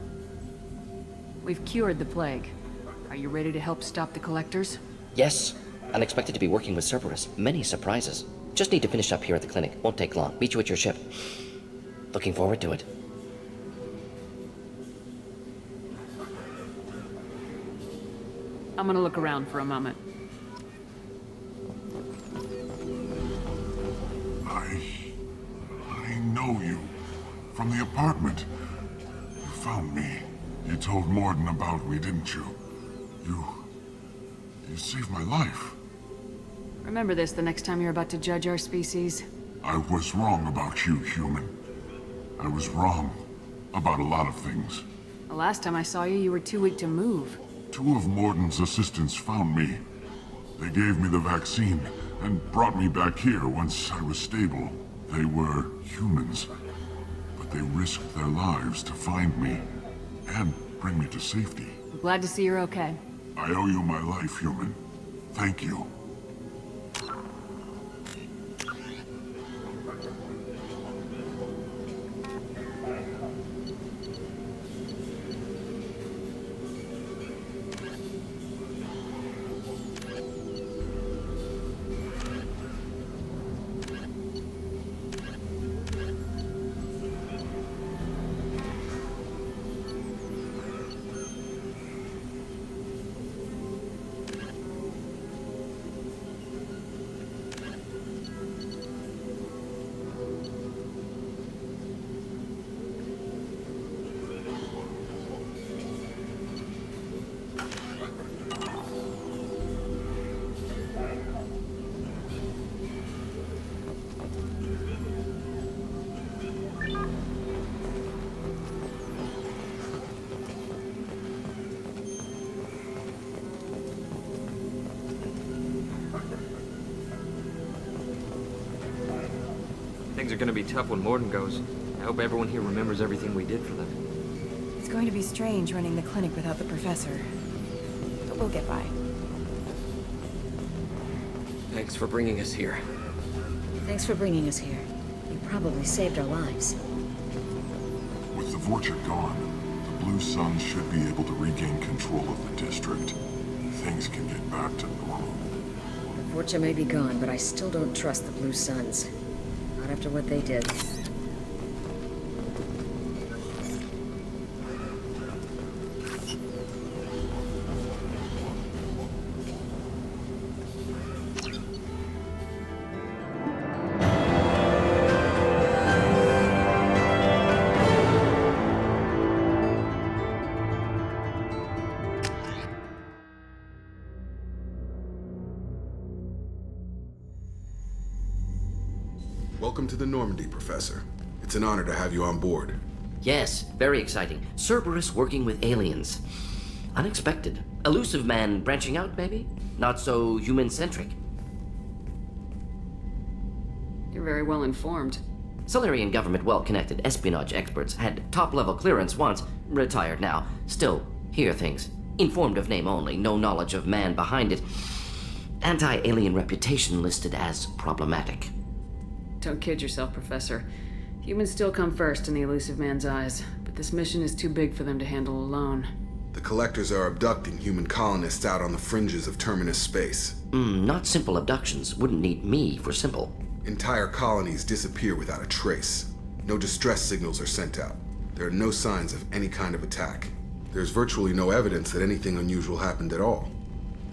We've cured the plague. Are you ready to help stop the collectors? Yes. Unexpected to be working with Cerberus. Many surprises. Just need to finish up here at the clinic. Won't take long. Meet you at your ship. Looking forward to it. I'm gonna look around for a moment. I know you. From the apartment. You found me. You told Morden about me, didn't you? You saved my life. Remember this the next time you're about to judge our species. I was wrong about you, human. I was wrong about a lot of things. The last time I saw you, you were too weak to move. 2 of Morden's assistants found me. They gave me the vaccine and brought me back here once I was stable. They were humans, but they risked their lives to find me and bring me to safety. I'm glad to see you're okay. I owe you my life, human. Thank you. Things are gonna be tough when Morden goes. I hope everyone here remembers everything we did for them. It's going to be strange running the clinic without the professor. But we'll get by. Thanks for bringing us here. Thanks for bringing us here. You probably saved our lives. With the Vorcha gone, the Blue Suns should be able to regain control of the district. Things can get back to normal. Vorcha may be gone, but I still don't trust the Blue Suns. Not after what they did. Welcome to the Normandy, Professor. It's an honor to have you on board. Yes, very exciting. Cerberus working with aliens. Unexpected. Elusive man branching out, maybe? Not so human-centric. You're very well informed. Solarian government well-connected espionage experts had top-level clearance once, retired now. Still, hear things. Informed of name only, no knowledge of man behind it. Anti-alien reputation listed as problematic. Don't kid yourself, Professor. Humans still come first in the elusive man's eyes, but this mission is too big for them to handle alone. The Collectors are abducting human colonists out on the fringes of Terminus space. Not simple abductions. Wouldn't need me for simple. Entire colonies disappear without a trace. No distress signals are sent out. There are no signs of any kind of attack. There's virtually no evidence that anything unusual happened at all.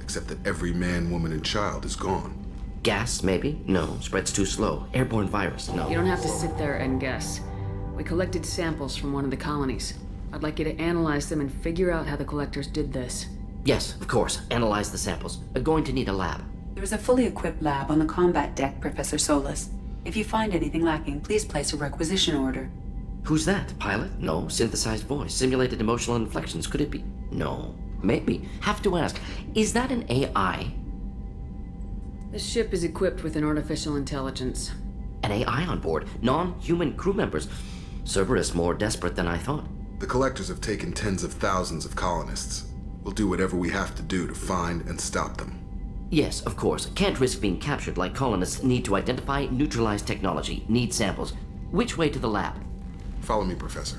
except that every man, woman, and child is gone. Gas, maybe? No. Spreads too slow. Airborne virus? No. You don't have to sit there and guess. We collected samples from one of the colonies. I'd like you to analyze them and figure out how the collectors did this. Yes, of course. Analyze the samples. Going to need a lab. There is a fully equipped lab on the combat deck, Professor Solis. If you find anything lacking, please place a requisition order. Who's that? Pilot? No. Synthesized voice. Simulated emotional inflections. Could it be? No. Maybe. Have to ask. Is that an AI? This ship is equipped with an artificial intelligence. An AI on board? Non-human crew members? Cerberus more desperate than I thought. The collectors have taken tens of thousands of colonists. We'll do whatever we have to do to find and stop them. Yes, of course. Can't risk being captured like colonists. Need to identify, neutralize technology. Need samples. Which way to the lab? Follow me, Professor.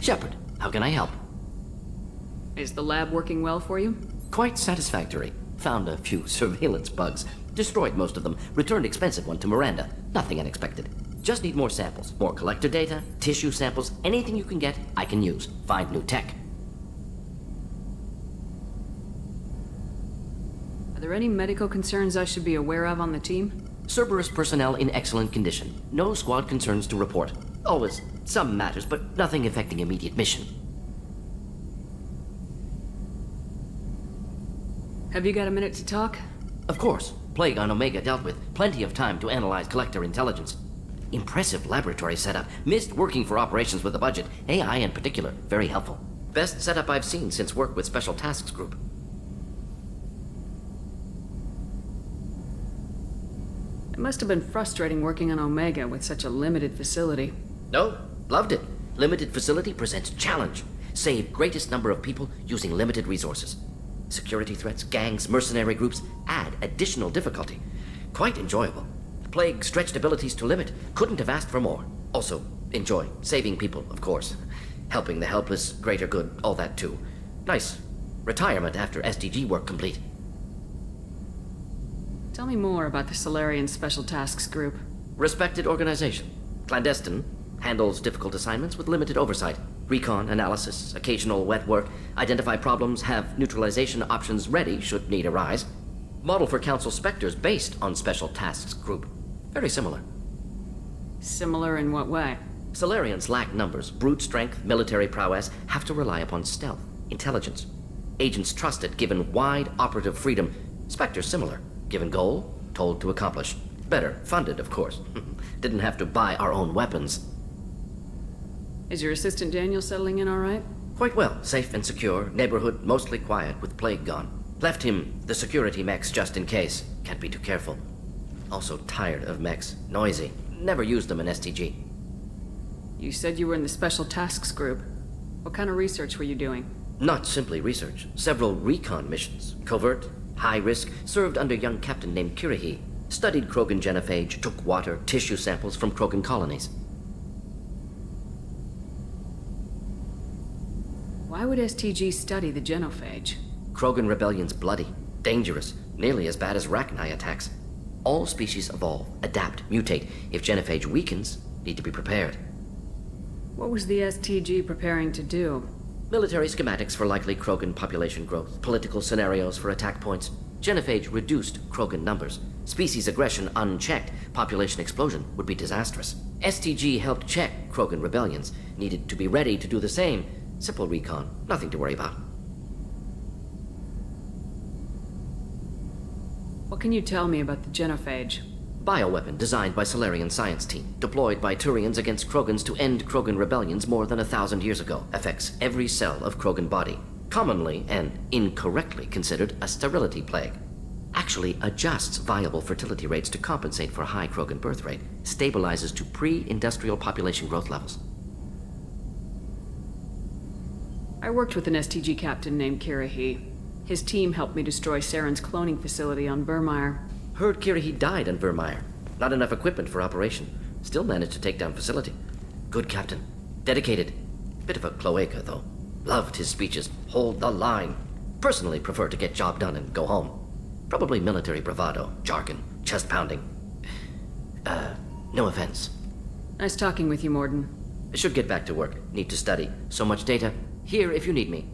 Shepard, how can I help? Is the lab working well for you? Quite satisfactory. Found a few surveillance bugs. Destroyed most of them. Returned expensive one to Miranda. Nothing unexpected. Just need more samples. More collector data, tissue samples, anything you can get, I can use. Find new tech. Are there any medical concerns I should be aware of on the team? Cerberus personnel in excellent condition. No squad concerns to report. Always some matters, but nothing affecting immediate mission. Have you got a minute to talk? Of course. Plague on Omega dealt with. Plenty of time to analyze collector intelligence. Impressive laboratory setup. Missed working for operations with a budget. AI in particular. Very helpful. Best setup I've seen since work with Special Tasks Group. It must have been frustrating working on Omega with such a limited facility. No, loved it. Limited facility presents challenge. Save greatest number of people using limited resources. Security threats, gangs, mercenary groups add additional difficulty. Quite enjoyable. Plague stretched abilities to limit. Couldn't have asked for more. Also, enjoy. Saving people, of course. Helping the helpless, greater good, all that too. Nice. Retirement after SDG work complete. Tell me more about the Solarian Special Tasks Group. Respected organization. Clandestine. Handles difficult assignments with limited oversight. Recon, analysis, occasional wet work. Identify problems, have neutralization options ready should need arise. Model for Council Spectres based on Special Tasks Group. Very similar. Similar in what way? Solarians lack numbers, brute strength, military prowess, have to rely upon stealth, intelligence. Agents trusted, given wide operative freedom. Spectres similar. Given goal, told to accomplish. Better, funded, of course. Didn't have to buy our own weapons. Is your assistant Daniel settling in all right? Quite well. Safe and secure. Neighborhood mostly quiet with Plague gone. Left him the security mechs just in case. Can't be too careful. Also tired of mechs. Noisy. Never used them in STG. You said you were in the Special Tasks Group. What kind of research were you doing? Not simply research. Several recon missions. Covert, high risk. Served under young captain named Kirihi. Studied Krogan genophage. Took water, tissue samples from Krogan colonies. Why would STG study the genophage? Krogan rebellion's bloody, dangerous, nearly as bad as Rachni attacks. All species evolve, adapt, mutate. If genophage weakens, need to be prepared. What was the STG preparing to do? Military schematics for likely Krogan population growth, political scenarios for attack points. Genophage reduced Krogan numbers. Species aggression unchecked, population explosion would be disastrous. STG helped check Krogan rebellions, needed to be ready to do the same. Simple recon, nothing to worry about. What can you tell me about the genophage? Bioweapon designed by Solarian science team, deployed by Turians against Krogans to end Krogan rebellions more than 1,000 years ago. Affects every cell of Krogan body. Commonly and incorrectly considered a sterility plague. Actually adjusts viable fertility rates to compensate for high Krogan birth rate. Stabilizes to pre-industrial population growth levels. I worked with an STG captain named Kirihi. His team helped me destroy Saren's cloning facility on Vermeer. Heard Kirihi died on Vermeer. Not enough equipment for operation. Still managed to take down facility. Good captain. Dedicated. Bit of a cloaca, though. Loved his speeches. Hold the line. Personally prefer to get job done and go home. Probably military bravado, jargon, chest pounding. No offense. Nice talking with you, Morden. Should get back to work. Need to study. So much data. Here if you need me.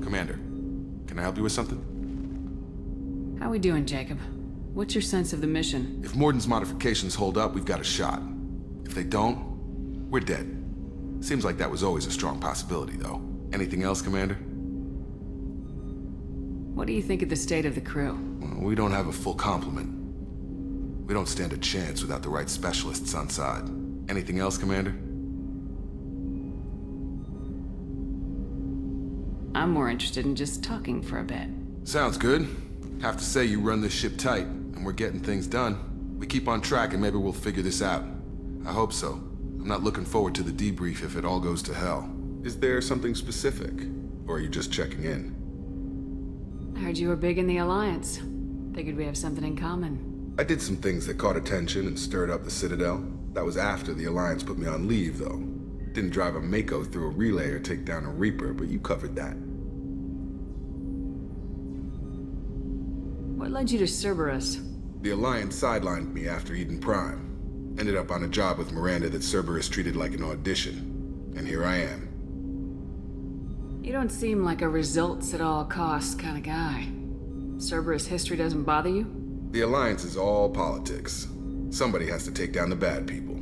Commander, can I help you with something? How we doing, Jacob? What's your sense of the mission? If Morden's modifications hold up, we've got a shot. If they don't, we're dead. Seems like that was always a strong possibility, though. Anything else, Commander? What do you think of the state of the crew? Well, we don't have a full complement. We don't stand a chance without the right specialists on side. Anything else, Commander? I'm more interested in just talking for a bit. Sounds good. Have to say you run this ship tight, and we're getting things done. We keep on track and maybe we'll figure this out. I hope so. I'm not looking forward to the debrief if it all goes to hell. Is there something specific? Or are you just checking in? I heard you were big in the Alliance. Figured we have something in common. I did some things that caught attention and stirred up the Citadel. That was after the Alliance put me on leave, though. Didn't drive a Mako through a relay or take down a Reaper, but you covered that. What led you to Cerberus? The Alliance sidelined me after Eden Prime. Ended up on a job with Miranda that Cerberus treated like an audition. And here I am. You don't seem like a results at all costs kind of guy. Cerberus history doesn't bother you? The Alliance is all politics. Somebody has to take down the bad people.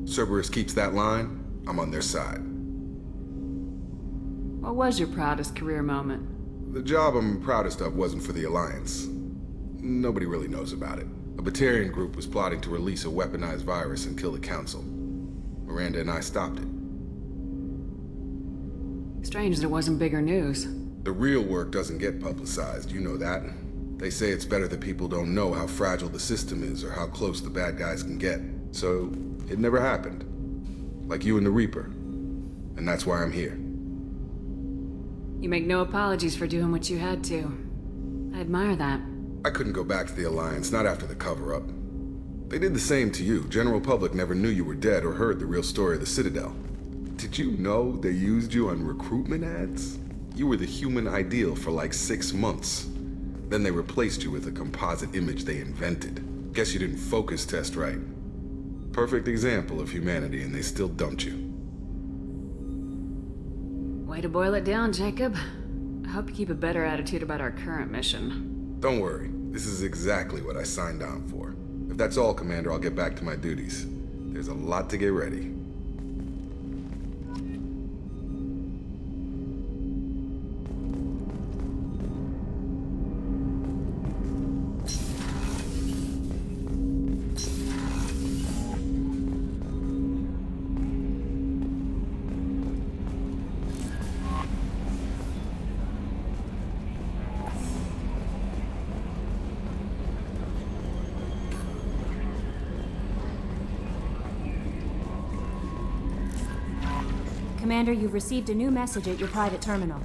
Cerberus keeps that line, I'm on their side. What was your proudest career moment? The job I'm proudest of wasn't for the Alliance. Nobody really knows about it. A Batarian group was plotting to release a weaponized virus and kill the Council. Miranda and I stopped it. Strange that it wasn't bigger news. The real work doesn't get publicized, you know that. They say it's better that people don't know how fragile the system is or how close the bad guys can get. So, it never happened. Like you and the Reaper. And that's why I'm here. You make no apologies for doing what you had to. I admire that. I couldn't go back to the Alliance, not after the cover-up. They did the same to you. General public never knew you were dead or heard the real story of the Citadel. Did you know they used you on recruitment ads? You were the human ideal for like 6 months. Then they replaced you with a composite image they invented. Guess you didn't focus test right. Perfect example of humanity, and they still dumped you. Way to boil it down, Jacob. I hope you keep a better attitude about our current mission. Don't worry. This is exactly what I signed on for. If that's all, Commander, I'll get back to my duties. There's a lot to get ready. Commander, you've received a new message at your private terminal.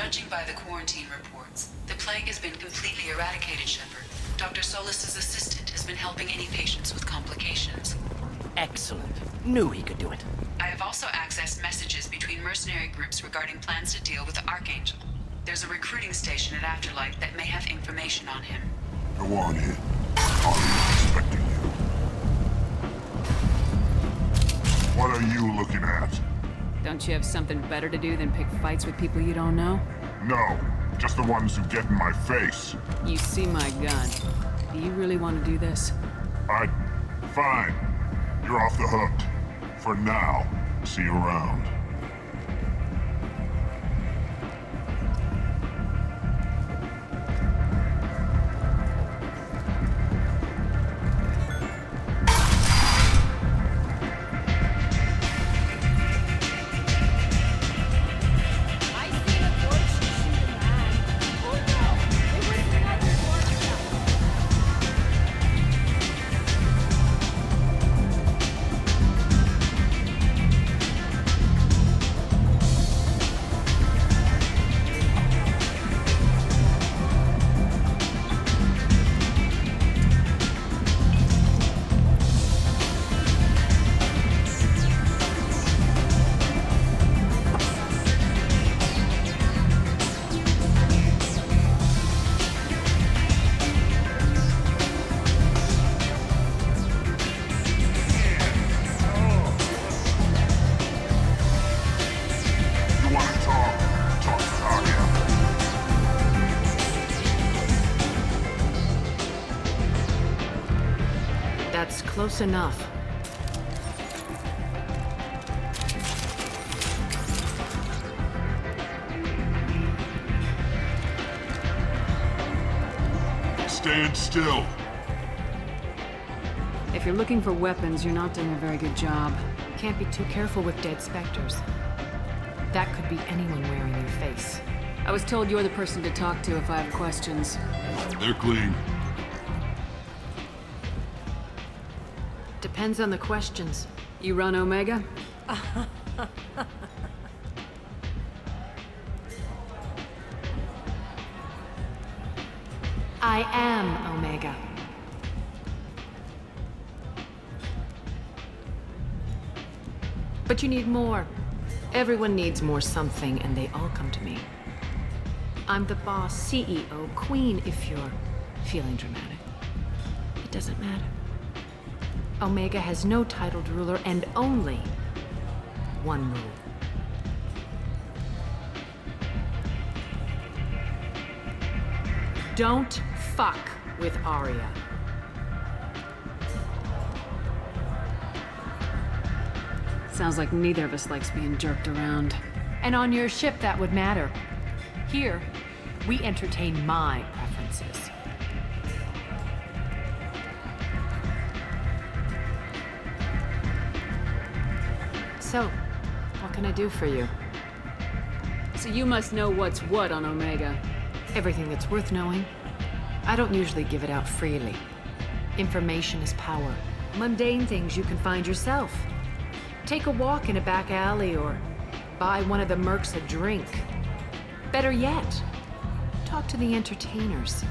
Judging by the quarantine reports, the plague has been completely eradicated, Shepard. Dr. Solis's assistant has been helping any patients with complications. Excellent. Knew he could do it. I have also accessed messages between mercenary groups regarding plans to deal with the Archangel. There's a recruiting station at Afterlight that may have information on him. Go on in. I'm expecting you. What are you looking at? Don't you have something better to do than pick fights with people you don't know? No, just the ones who get in my face. You see my gun. Do you really want to do this? Fine. You're off the hook. For now. See you around. That's close enough. Stand still. If you're looking for weapons, you're not doing a very good job. Can't be too careful with dead specters. That could be anyone wearing your face. I was told you're the person to talk to if I have questions. They're clean. Depends on the questions. You run Omega? I am Omega. But you need more. Everyone needs more something, and they all come to me. I'm the boss, CEO, queen, if you're feeling dramatic. It doesn't matter. Omega has no titled ruler and only one rule. Don't fuck with Arya. Sounds like neither of us likes being jerked around. And on your ship, that would matter. Here, we entertain my preferences. So, what can I do for you? So you must know what's what on Omega. Everything that's worth knowing. I don't usually give it out freely. Information is power. Mundane things you can find yourself. Take a walk in a back alley or buy one of the mercs a drink. Better yet, talk to the entertainers.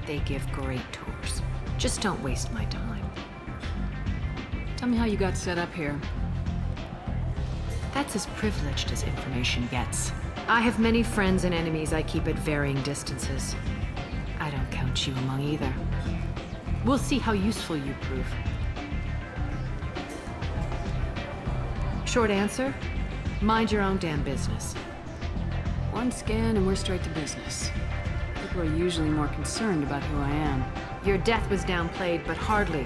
They give great tours. Just don't waste my time. Tell me how you got set up here. That's as privileged as information gets. I have many friends and enemies I keep at varying distances. I don't count you among either. We'll see how useful you prove. Short answer, mind your own damn business. One scan and we're straight to business. People are usually more concerned about who I am. Your death was downplayed, but hardly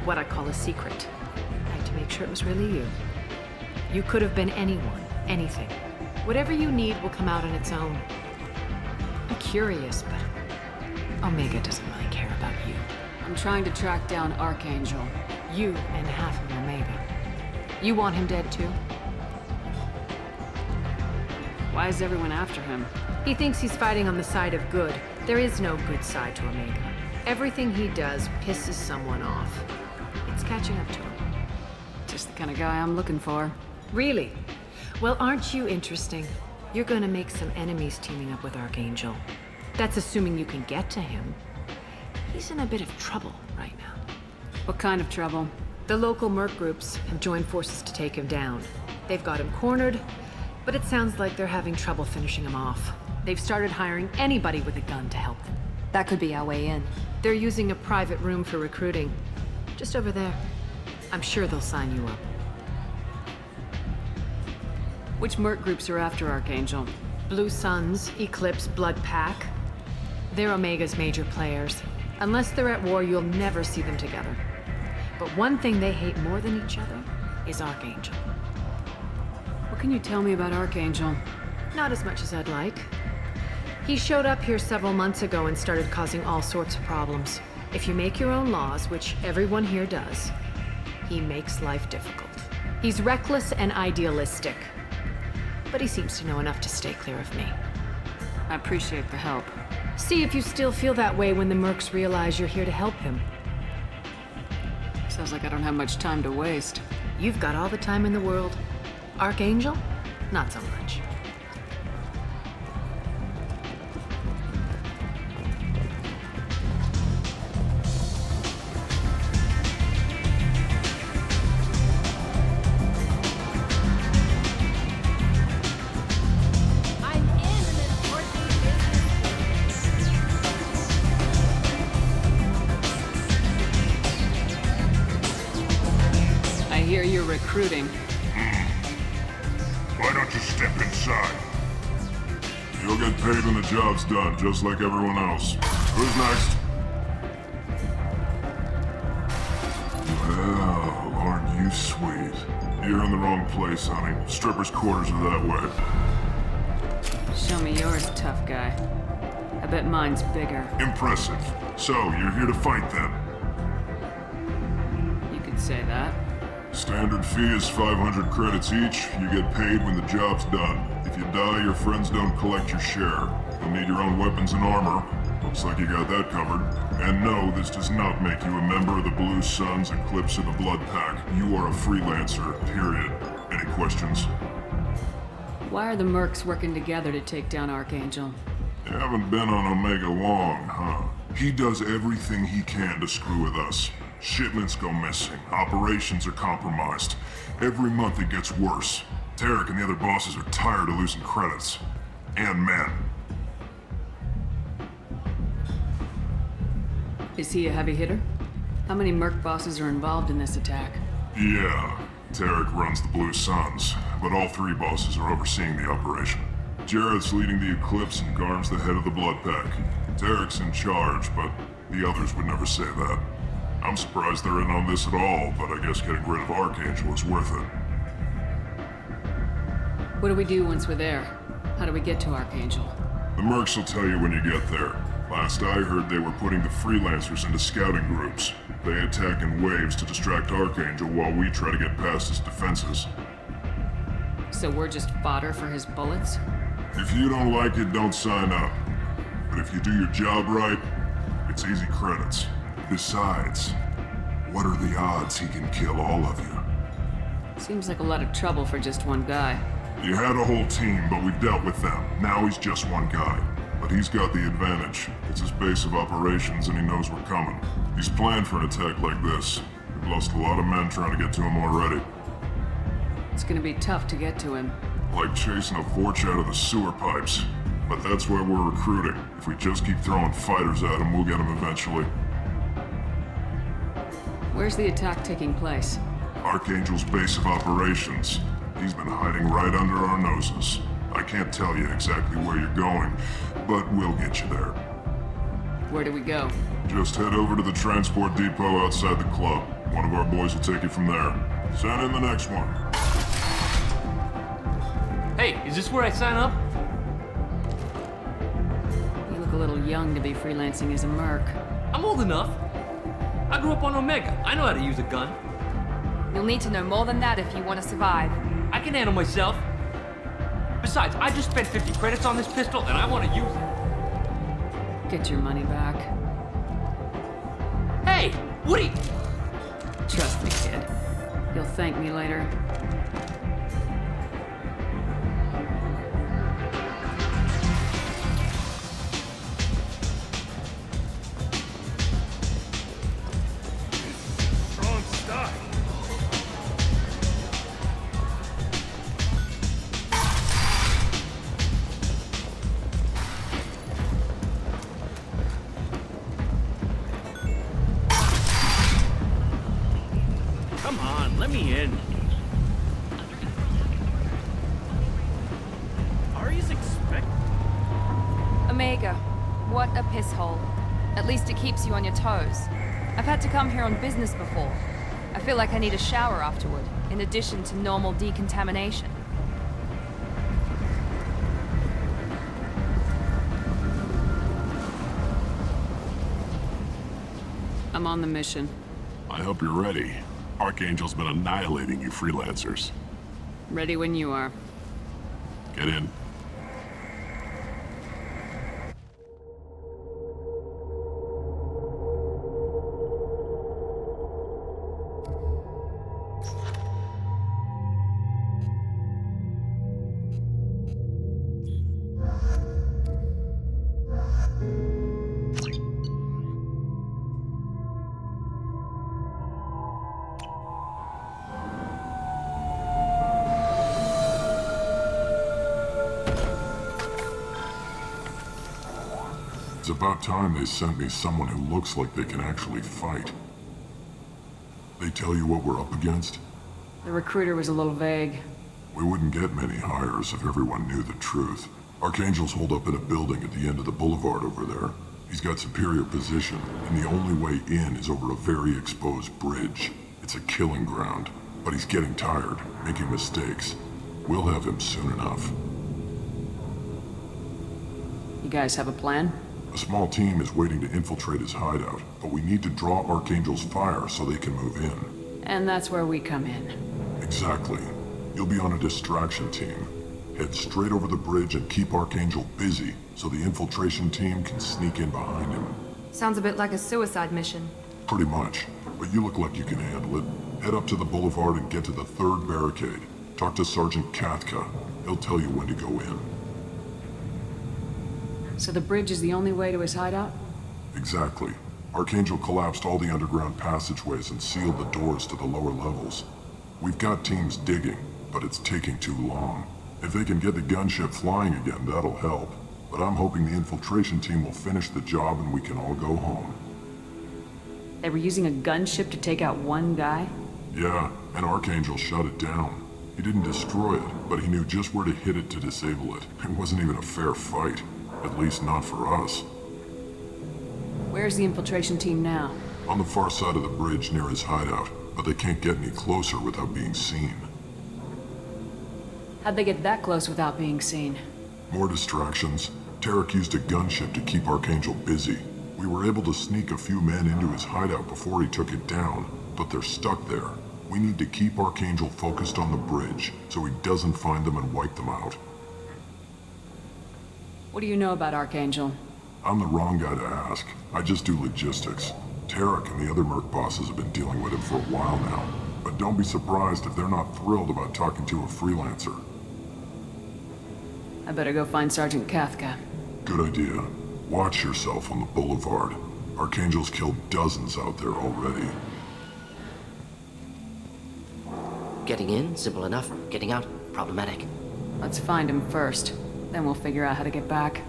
what I call a secret. I had to make sure it was really you. You could have been anyone, anything. Whatever you need will come out on its own. I'm curious, but Omega doesn't really care about you. I'm trying to track down Archangel. You and half of Omega. You want him dead too? Why is everyone after him? He thinks he's fighting on the side of good. There is no good side to Omega. Everything he does pisses someone off. It's catching up to him. Just the kind of guy I'm looking for. Really? Well, aren't you interesting? You're gonna make some enemies teaming up with Archangel. That's assuming you can get to him. He's in a bit of trouble right now. What kind of trouble? The local merc groups have joined forces to take him down. They've got him cornered, but it sounds like they're having trouble finishing him off. They've started hiring anybody with a gun to help them. That could be our way in. They're using a private room for recruiting. Just over there. I'm sure they'll sign you up. Which merc groups are after Archangel? Blue Suns, Eclipse, Blood Pack. They're Omega's major players. Unless they're at war, you'll never see them together. But one thing they hate more than each other is Archangel. What can you tell me about Archangel? Not as much as I'd like. He showed up here several months ago and started causing all sorts of problems. If you make your own laws, which everyone here does, he makes life difficult. He's reckless and idealistic. But he seems to know enough to stay clear of me. I appreciate the help. See if you still feel that way when the mercs realize you're here to help him. Sounds like I don't have much time to waste. You've got all the time in the world. Archangel? Not so much. Recruiting. Why don't you step inside? You'll get paid when the job's done, just like everyone else. Who's next? Well, aren't you sweet? You're in the wrong place, honey. Strippers' quarters are that way. Show me yours, tough guy. I bet mine's bigger. Impressive. So, you're here to fight then? You could say that. Standard fee is 500 credits each. You get paid when the job's done. If you die, your friends don't collect your share. You'll need your own weapons and armor. Looks like you got that covered. And no, this does not make you a member of the Blue Suns, Eclipse, or the Blood Pack. You are a freelancer, period. Any questions? Why are the mercs working together to take down Archangel? You haven't been on Omega long, huh? He does everything he can to screw with us. Shipments go missing. Operations are compromised. Every month it gets worse. Tarek and the other bosses are tired of losing credits. And men. Is he a heavy hitter? How many merc bosses are involved in this attack? Yeah. Tarek runs the Blue Suns, but all three bosses are overseeing the operation. Jarrett's leading the Eclipse and Garm's the head of the Blood Pack. Tarek's in charge, but the others would never say that. I'm surprised they're in on this at all, but I guess getting rid of Archangel is worth it. What do we do once we're there? How do we get to Archangel? The mercs will tell you when you get there. Last I heard, they were putting the freelancers into scouting groups. They attack in waves to distract Archangel while we try to get past his defenses. So we're just fodder for his bullets? If you don't like it, don't sign up. But if you do your job right, it's easy credits. Besides, what are the odds he can kill all of you? Seems like a lot of trouble for just one guy. You had a whole team, but we've dealt with them. Now he's just one guy. But he's got the advantage. It's his base of operations and he knows we're coming. He's planned for an attack like this. We've lost a lot of men trying to get to him already. It's gonna be tough to get to him. Like chasing a Vorch out of the sewer pipes. But that's why we're recruiting. If we just keep throwing fighters at him, we'll get him eventually. Where's the attack taking place? Archangel's base of operations. He's been hiding right under our noses. I can't tell you exactly where you're going, but we'll get you there. Where do we go? Just head over to the transport depot outside the club. One of our boys will take you from there. Send in the next one. Hey, is this where I sign up? You look a little young to be freelancing as a merc. I'm old enough. I grew up on Omega. I know how to use a gun. You'll need to know more than that if you want to survive. I can handle myself. Besides, I just spent 50 credits on this pistol and I want to use it. Get your money back. Hey, Woody! Trust me, kid. You'll thank me later. let me in. Ari's expect... Omega, what a piss hole. At least it keeps you on your toes. I've had to come here on business before. I feel like I need a shower afterward, in addition to normal decontamination. I'm on the mission. I hope you're ready. Archangel's been annihilating you freelancers. Ready when you are. Get in. It's about time they sent me someone who looks like they can actually fight. They tell you what we're up against? The recruiter was a little vague. We wouldn't get many hires if everyone knew the truth. Archangel's holed up in a building at the end of the boulevard over there. He's got superior position, and the only way in is over a very exposed bridge. It's a killing ground, but he's getting tired, making mistakes. We'll have him soon enough. You guys have a plan? A small team is waiting to infiltrate his hideout, but we need to draw Archangel's fire so they can move in. And that's where we come in. Exactly. You'll be on a distraction team. Head straight over the bridge and keep Archangel busy so the infiltration team can sneak in behind him. Sounds a bit like a suicide mission. Pretty much, but you look like you can handle it. Head up to the boulevard and get to the third barricade. Talk to Sergeant Kathka. He'll tell you when to go in. So the bridge is the only way to his hideout? Exactly. Archangel collapsed all the underground passageways and sealed the doors to the lower levels. We've got teams digging, but it's taking too long. If they can get the gunship flying again, that'll help. But I'm hoping the infiltration team will finish the job and we can all go home. They were using a gunship to take out one guy? Yeah, and Archangel shut it down. He didn't destroy it, but he knew just where to hit it to disable it. It wasn't even a fair fight. At least not for us. Where's the infiltration team now? On the far side of the bridge near his hideout, but they can't get any closer without being seen. How'd they get that close without being seen? More distractions. Tarek used a gunship to keep Archangel busy. We were able to sneak a few men into his hideout before he took it down, but they're stuck there. We need to keep Archangel focused on the bridge, so he doesn't find them and wipe them out. What do you know about Archangel? I'm the wrong guy to ask. I just do logistics. Tarek and the other merc bosses have been dealing with him for a while now. But don't be surprised if they're not thrilled about talking to a freelancer. I better go find Sergeant Kathka. Good idea. Watch yourself on the boulevard. Archangel's killed dozens out there already. Getting in, simple enough. Getting out, problematic. Let's find him first. Then we'll figure out how to get back.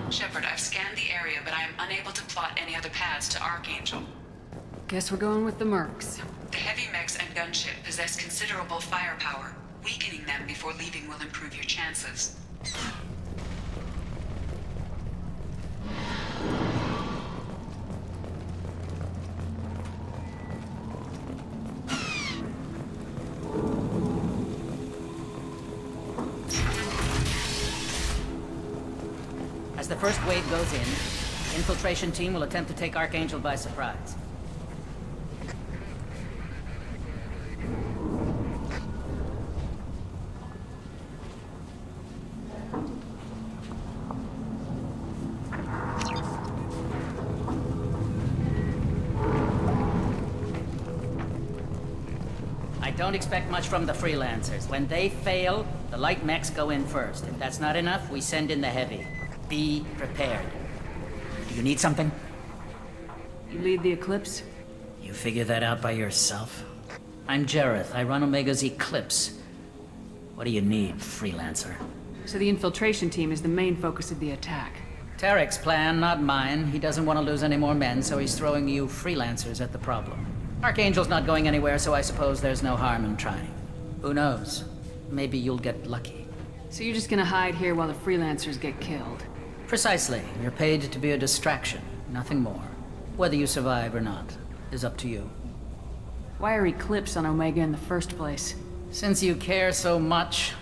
Shepard, I've scanned the area, but I am unable to plot any other paths to Archangel. Guess we're going with the mercs. The heavy mechs and gunship possess considerable firepower. Weakening them before leaving will improve your chances. As the first wave goes in, infiltration team will attempt to take Archangel by surprise. I don't expect much from the freelancers. When they fail, the light mechs go in first. If that's not enough, we send in the heavy. Be prepared. Do you need something? You lead the Eclipse? You figure that out by yourself? I'm Jareth. I run Omega's Eclipse. What do you need, freelancer? So the infiltration team is the main focus of the attack. Tarek's plan, not mine. He doesn't want to lose any more men, so he's throwing you freelancers at the problem. Archangel's not going anywhere, so I suppose there's no harm in trying. Who knows? Maybe you'll get lucky. So you're just gonna hide here while the freelancers get killed? Precisely. You're paid to be a distraction, nothing more. Whether you survive or not is up to you. Why are Eclipse on Omega in the first place? Since you care so much,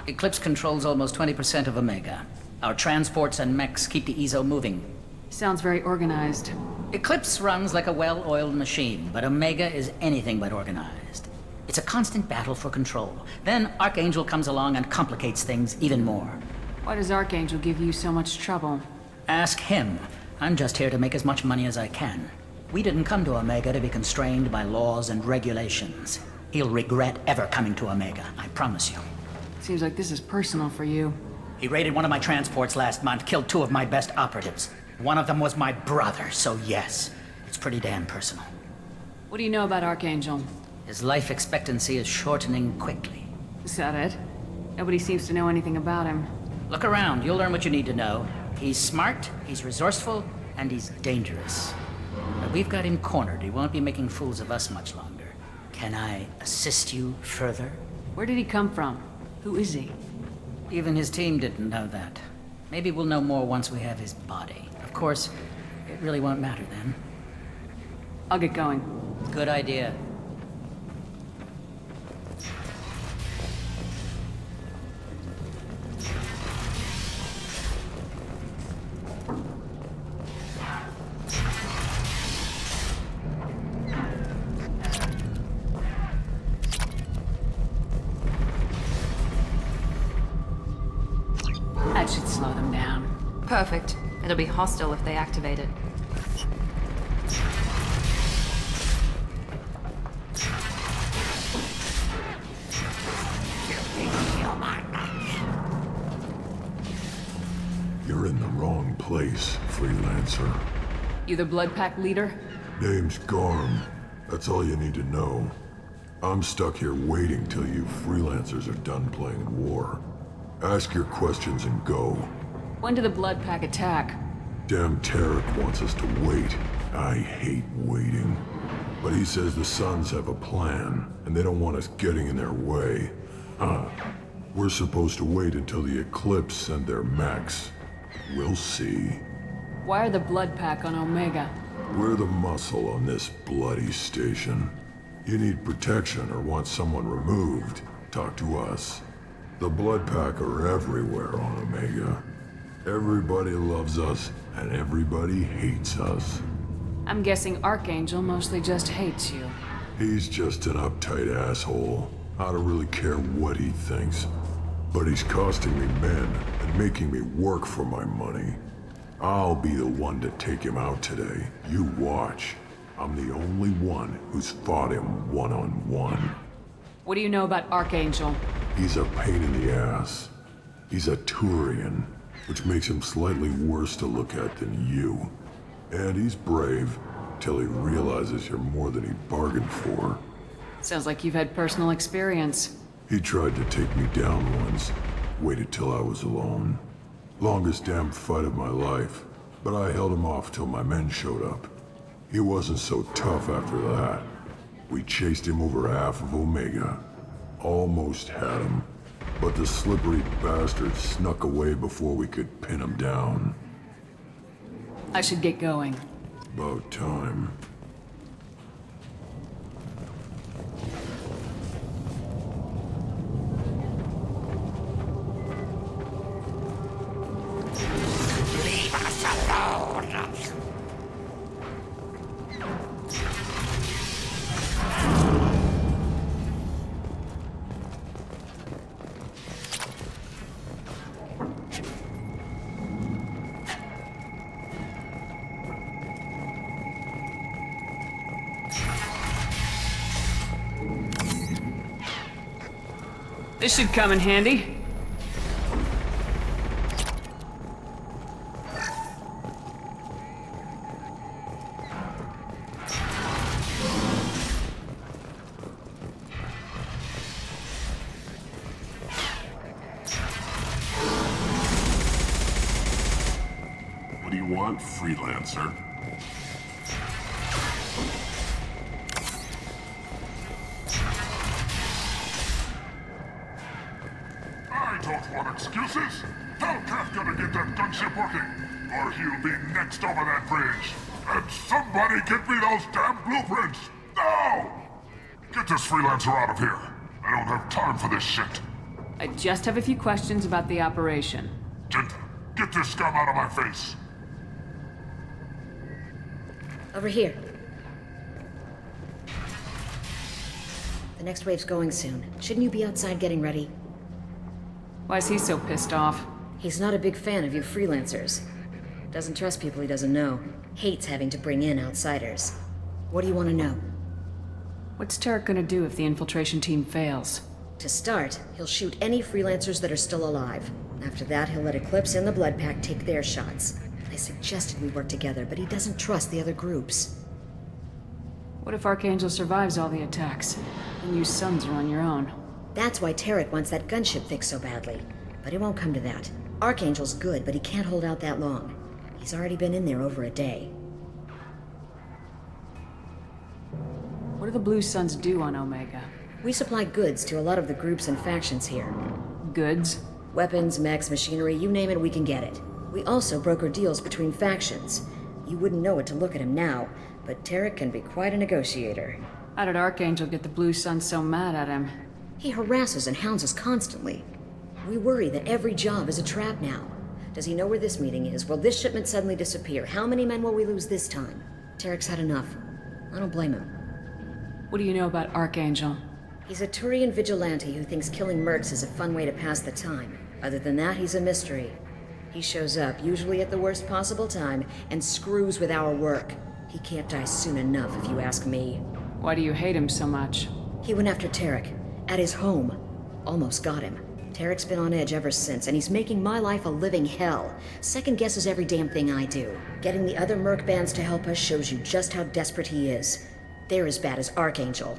Eclipse controls almost 20% of Omega. Our transports and mechs keep the EZO moving. Sounds very organized. Eclipse runs like a well-oiled machine, but Omega is anything but organized. It's a constant battle for control. Then Archangel comes along and complicates things even more. Why does Archangel give you so much trouble? Ask him. I'm just here to make as much money as I can. We didn't come to Omega to be constrained by laws and regulations. He'll regret ever coming to Omega, I promise you. Seems like this is personal for you. He raided one of my transports last month, killed 2 of my best operatives. One of them was my brother, so yes, it's pretty damn personal. What do you know about Archangel? His life expectancy is shortening quickly. Is that it? Nobody seems to know anything about him. Look around, you'll learn what you need to know. He's smart, he's resourceful, and he's dangerous. But we've got him cornered. He won't be making fools of us much longer. Can I assist you further? Where did he come from? Who is he? Even his team didn't know that. Maybe we'll know more once we have his body. Of course, it really won't matter then. I'll get going. Good idea. That should slow them down. Perfect. It'll be hostile if they activate it. You're in the wrong place, freelancer. You the Blood Pack leader? Name's Garm. That's all you need to know. I'm stuck here waiting till you freelancers are done playing war. Ask your questions and go. When did the Blood Pack attack? Damn Tarek wants us to wait. I hate waiting. But he says the Suns have a plan, and they don't want us getting in their way. We're supposed to wait until the Eclipse send their mechs. We'll see. Why are the Blood Pack on Omega? We're the muscle on this bloody station. You need protection or want someone removed, talk to us. The Blood Pack are everywhere on Omega. Everybody loves us, and everybody hates us. I'm guessing Archangel mostly just hates you. He's just an uptight asshole. I don't really care what he thinks. But he's costing me men and making me work for my money. I'll be the one to take him out today. You watch. I'm the only one who's fought him one-on-one. What do you know about Archangel? He's a pain in the ass. He's a Turian, which makes him slightly worse to look at than you. And he's brave, till he realizes you're more than he bargained for. Sounds like you've had personal experience. He tried to take me down once. Waited till I was alone. Longest damn fight of my life. But I held him off till my men showed up. He wasn't so tough after that. We chased him over half of Omega. Almost had him. But the slippery bastard snuck away before we could pin him down. I should get going. About time. Leave us alone! This should come in handy. want, freelancer? I don't want excuses! Tell Kafka to get that gunship working, or he'll be next over that bridge. And somebody get me those damn blueprints! Now! Get this freelancer out of here. I don't have time for this shit. I just have a few questions about the operation. Gent, get this scum out of my face. Over here. The next wave's going soon. Shouldn't you be outside getting ready? Why is he so pissed off? He's not a big fan of you freelancers. Doesn't trust people he doesn't know. Hates having to bring in outsiders. What do you want to know? What's Tarek gonna do if the infiltration team fails? To start, he'll shoot any freelancers that are still alive. After that, he'll let Eclipse and the Blood Pack take their shots. I suggested we work together, but he doesn't trust the other groups. What if Archangel survives all the attacks, and you sons are on your own? That's why Tarek wants that gunship fixed so badly. But it won't come to that. Archangel's good, but he can't hold out that long. He's already been in there over a day. What do the Blue Suns do on Omega? We supply goods to a lot of the groups and factions here. Goods? Weapons, mechs, machinery, you name it, we can get it. We also broker deals between factions. You wouldn't know it to look at him now, but Tarek can be quite a negotiator. How did Archangel get the Blue Suns so mad at him? He harasses and hounds us constantly. We worry that every job is a trap now. Does he know where this meeting is? Will this shipment suddenly disappear? How many men will we lose this time? Tarek's had enough. I don't blame him. What do you know about Archangel? He's a Turian vigilante who thinks killing mercs is a fun way to pass the time. Other than that, he's a mystery. He shows up, usually at the worst possible time, and screws with our work. He can't die soon enough, if you ask me. Why do you hate him so much? He went after Tarek. At his home. Almost got him. Tarek's been on edge ever since, and he's making my life a living hell. Second guesses every damn thing I do. Getting the other merc bands to help us shows you just how desperate he is. They're as bad as Archangel.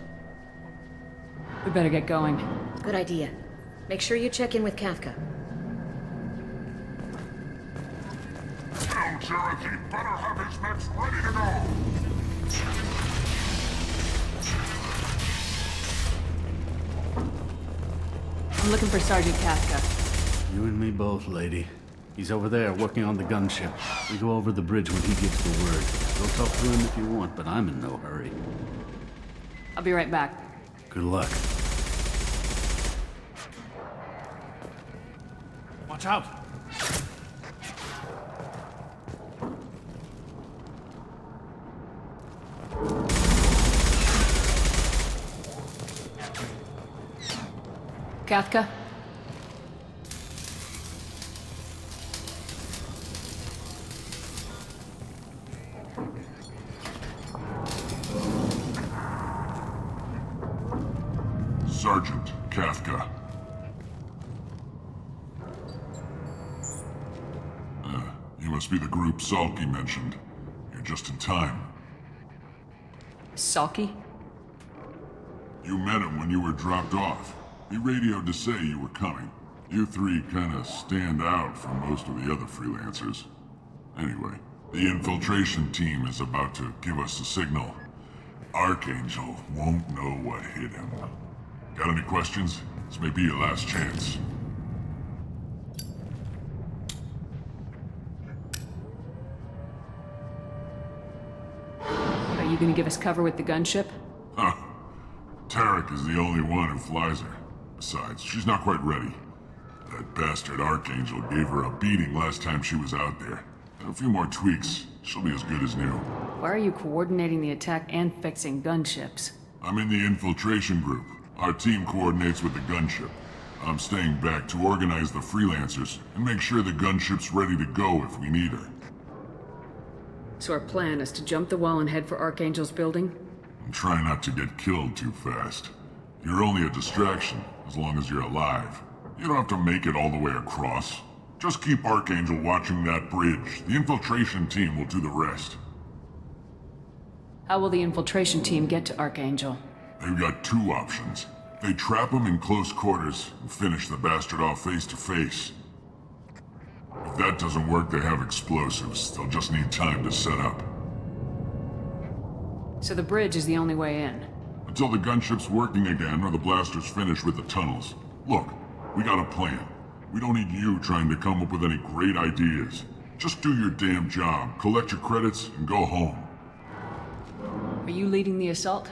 We better get going. Good idea. Make sure you check in with Kafka. Tell Jareth he better have his mechs ready to go. I'm looking for Sergeant Kafka. You and me both, lady. He's over there working on the gunship. We go over the bridge when he gives the word. Go talk to him if you want, but I'm in no hurry. I'll be right back. Good luck. Watch out! Kafka? Sergeant Kafka. You must be the group Salky mentioned. You're just in time. Salky? You met him when you were dropped off. He radioed to say you were coming. You three kinda stand out from most of the other freelancers. Anyway, the infiltration team is about to give us a signal. Archangel won't know what hit him. Got any questions? This may be your last chance. Are you gonna give us cover with the gunship? Huh. Tarek is the only one who flies her. Besides, she's not quite ready. That bastard Archangel gave her a beating last time she was out there. A few more tweaks, she'll be as good as new. Why are you coordinating the attack and fixing gunships? I'm in the infiltration group. Our team coordinates with the gunship. I'm staying back to organize the freelancers and make sure the gunship's ready to go if we need her. So our plan is to jump the wall and head for Archangel's building? And try not to get killed too fast. You're only a distraction, as long as you're alive. You don't have to make it all the way across. Just keep Archangel watching that bridge. The infiltration team will do the rest. How will the infiltration team get to Archangel? They've got two options. They trap him in close quarters and finish the bastard off face to face. If that doesn't work, they have explosives. They'll just need time to set up. So the bridge is the only way in. Until the gunship's working again or the blasters finish with the tunnels. Look, we got a plan. We don't need you trying to come up with any great ideas. Just do your damn job, collect your credits, and go home. Are you leading the assault?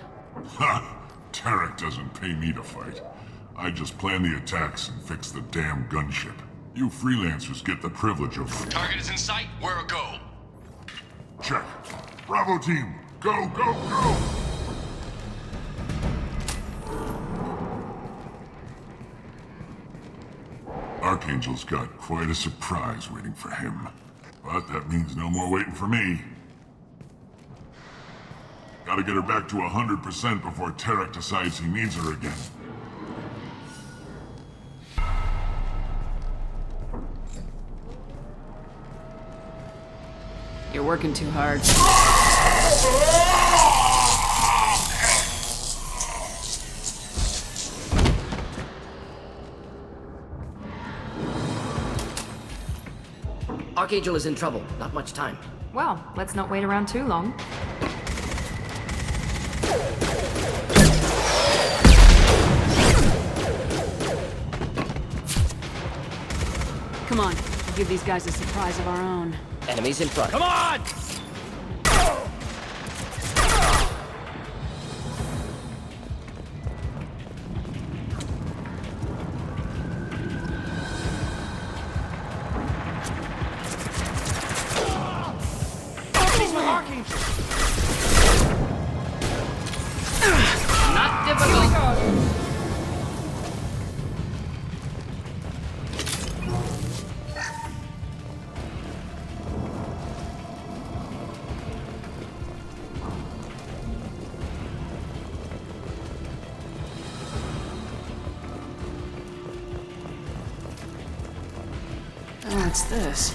Ha! Tarek doesn't pay me to fight. I just plan the attacks and fix the damn gunship. You freelancers get the privilege of... Target is in sight. Where a go? Check. Bravo team, go, go, go! Archangel's got quite a surprise waiting for him. But that means no more waiting for me. Gotta get her back to 100% before Tarek decides he needs her again. You're working too hard. Archangel is in trouble. Not much time. Well, let's not wait around too long. Come on, we'll give these guys a surprise of our own. Enemies in front. Come on! He's my Archangel! Not difficult. What's this?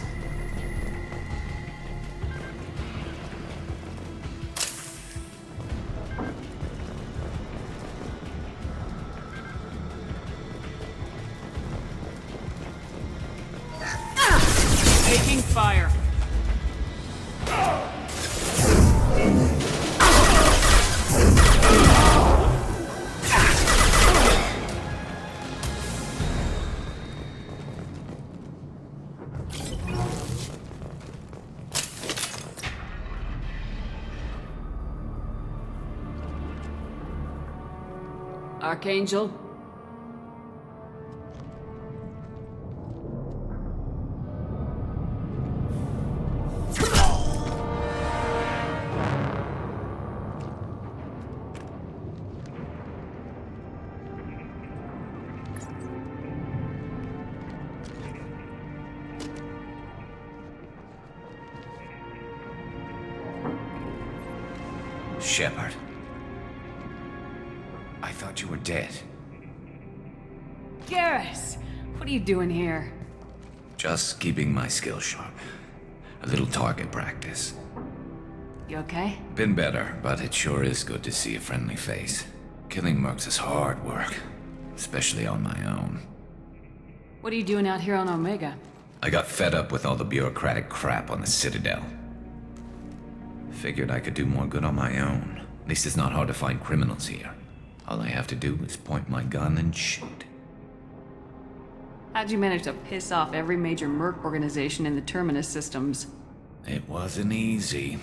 Taking fire. Archangel? Shepard. I thought you were dead. Garrus! What are you doing here? Just keeping my skills sharp. A little target practice. You okay? Been better, but it sure is good to see a friendly face. Killing mercs is hard work, especially on my own. What are you doing out here on Omega? I got fed up with all the bureaucratic crap on the Citadel. Figured I could do more good on my own. At least it's not hard to find criminals here. All I have to do is point my gun and shoot. How'd you manage to piss off every major merc organization in the Terminus systems? It wasn't easy.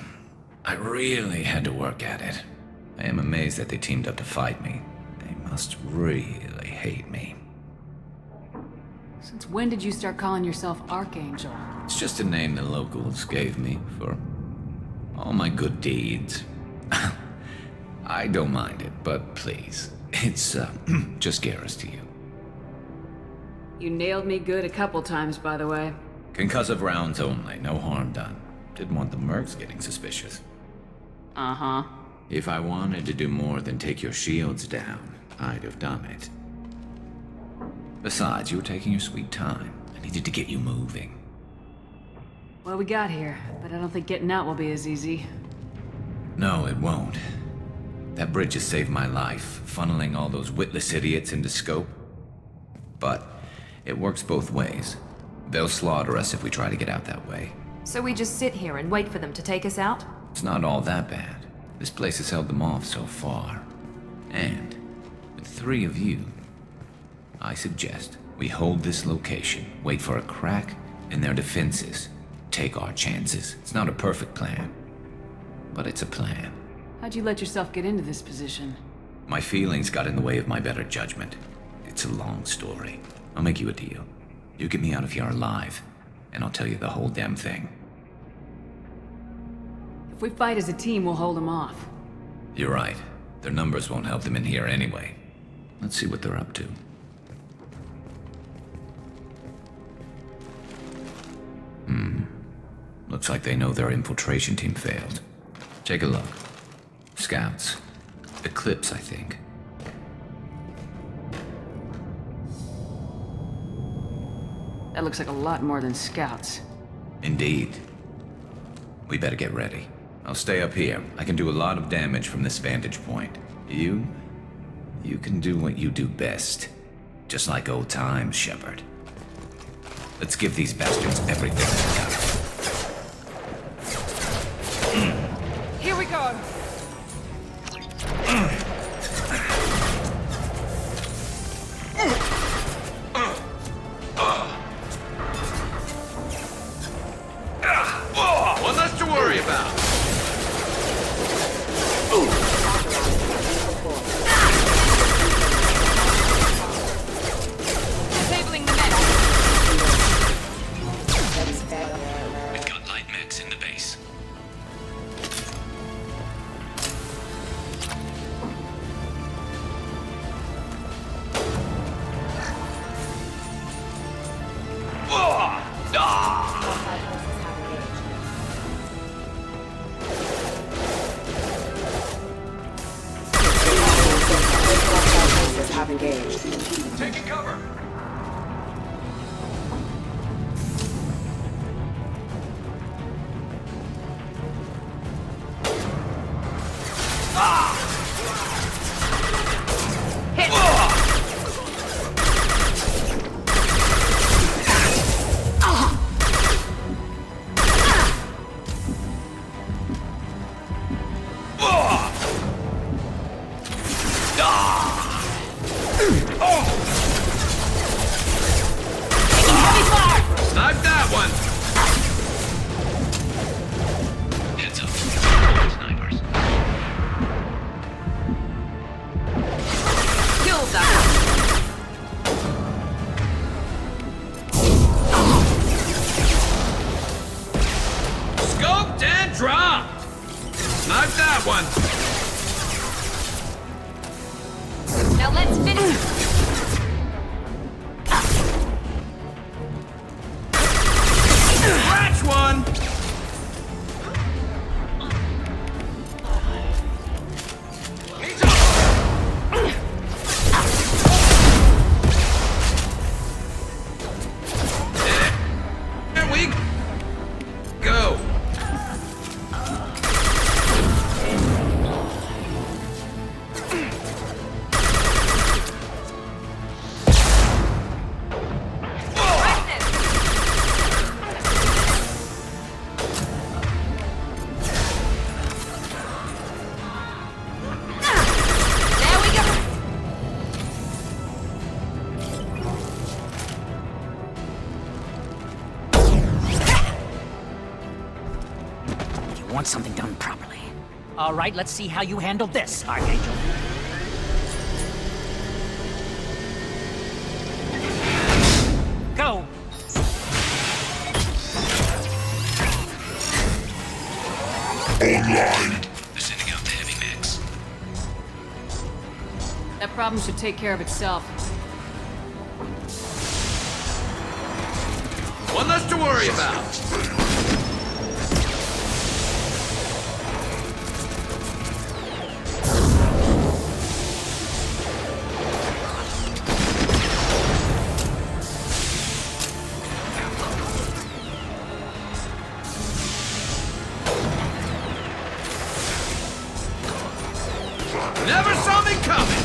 I really had to work at it. I am amazed that they teamed up to fight me. They must really hate me. Since when did you start calling yourself Archangel? It's just a name the locals gave me for all my good deeds. I don't mind it, but please, it's just Garrus to you. You nailed me good a couple times, by the way. Concussive rounds only, no harm done. Didn't want the mercs getting suspicious. Uh-huh. If I wanted to do more than take your shields down, I'd have done it. Besides, you were taking your sweet time. I needed to get you moving. Well, we got here, but I don't think getting out will be as easy. No, it won't. That bridge has saved my life, funneling all those witless idiots into scope. But it works both ways. They'll slaughter us if we try to get out that way. So we just sit here and wait for them to take us out? It's not all that bad. This place has held them off so far. And with 3 of you, I suggest we hold this location, wait for a crack in their defenses, take our chances. It's not a perfect plan, but it's a plan. How'd you let yourself get into this position? My feelings got in the way of my better judgment. It's a long story. I'll make you a deal. You get me out of here alive, and I'll tell you the whole damn thing. If we fight as a team, we'll hold them off. You're right. Their numbers won't help them in here anyway. Let's see what they're up to. Looks like they know their infiltration team failed. Take a look. Scouts. Eclipse, I think. That looks like a lot more than scouts. Indeed. We better get ready. I'll stay up here. I can do a lot of damage from this vantage point. You can do what you do best. Just like old times, Shepard. Let's give these bastards everything they got. Here we go. One less to worry about. Disabling the net. We've got light mechs in the base. Have engaged. Taking cover. Snipe that one! Heads up. Snipers. Kill that. Scoped and dropped! Snipe that one! Now let's finish. Catch one! There we go! There we go. You want something done properly. All right, let's see how you handle this, Archangel. Go! Online. They're sending out the heavy mechs. That problem should take care of itself. One less to worry about. Never saw me coming!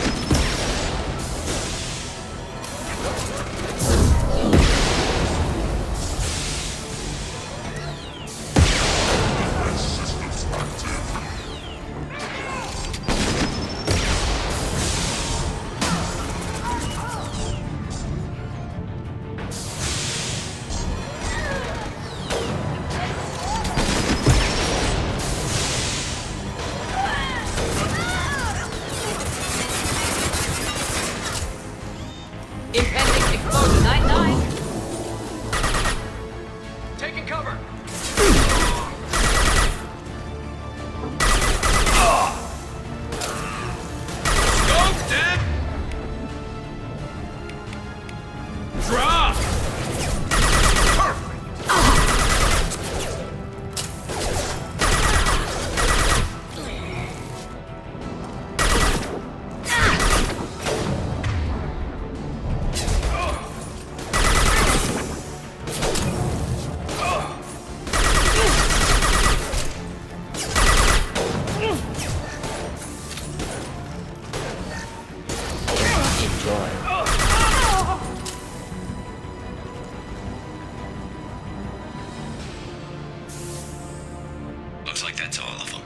Looks like that's all of them.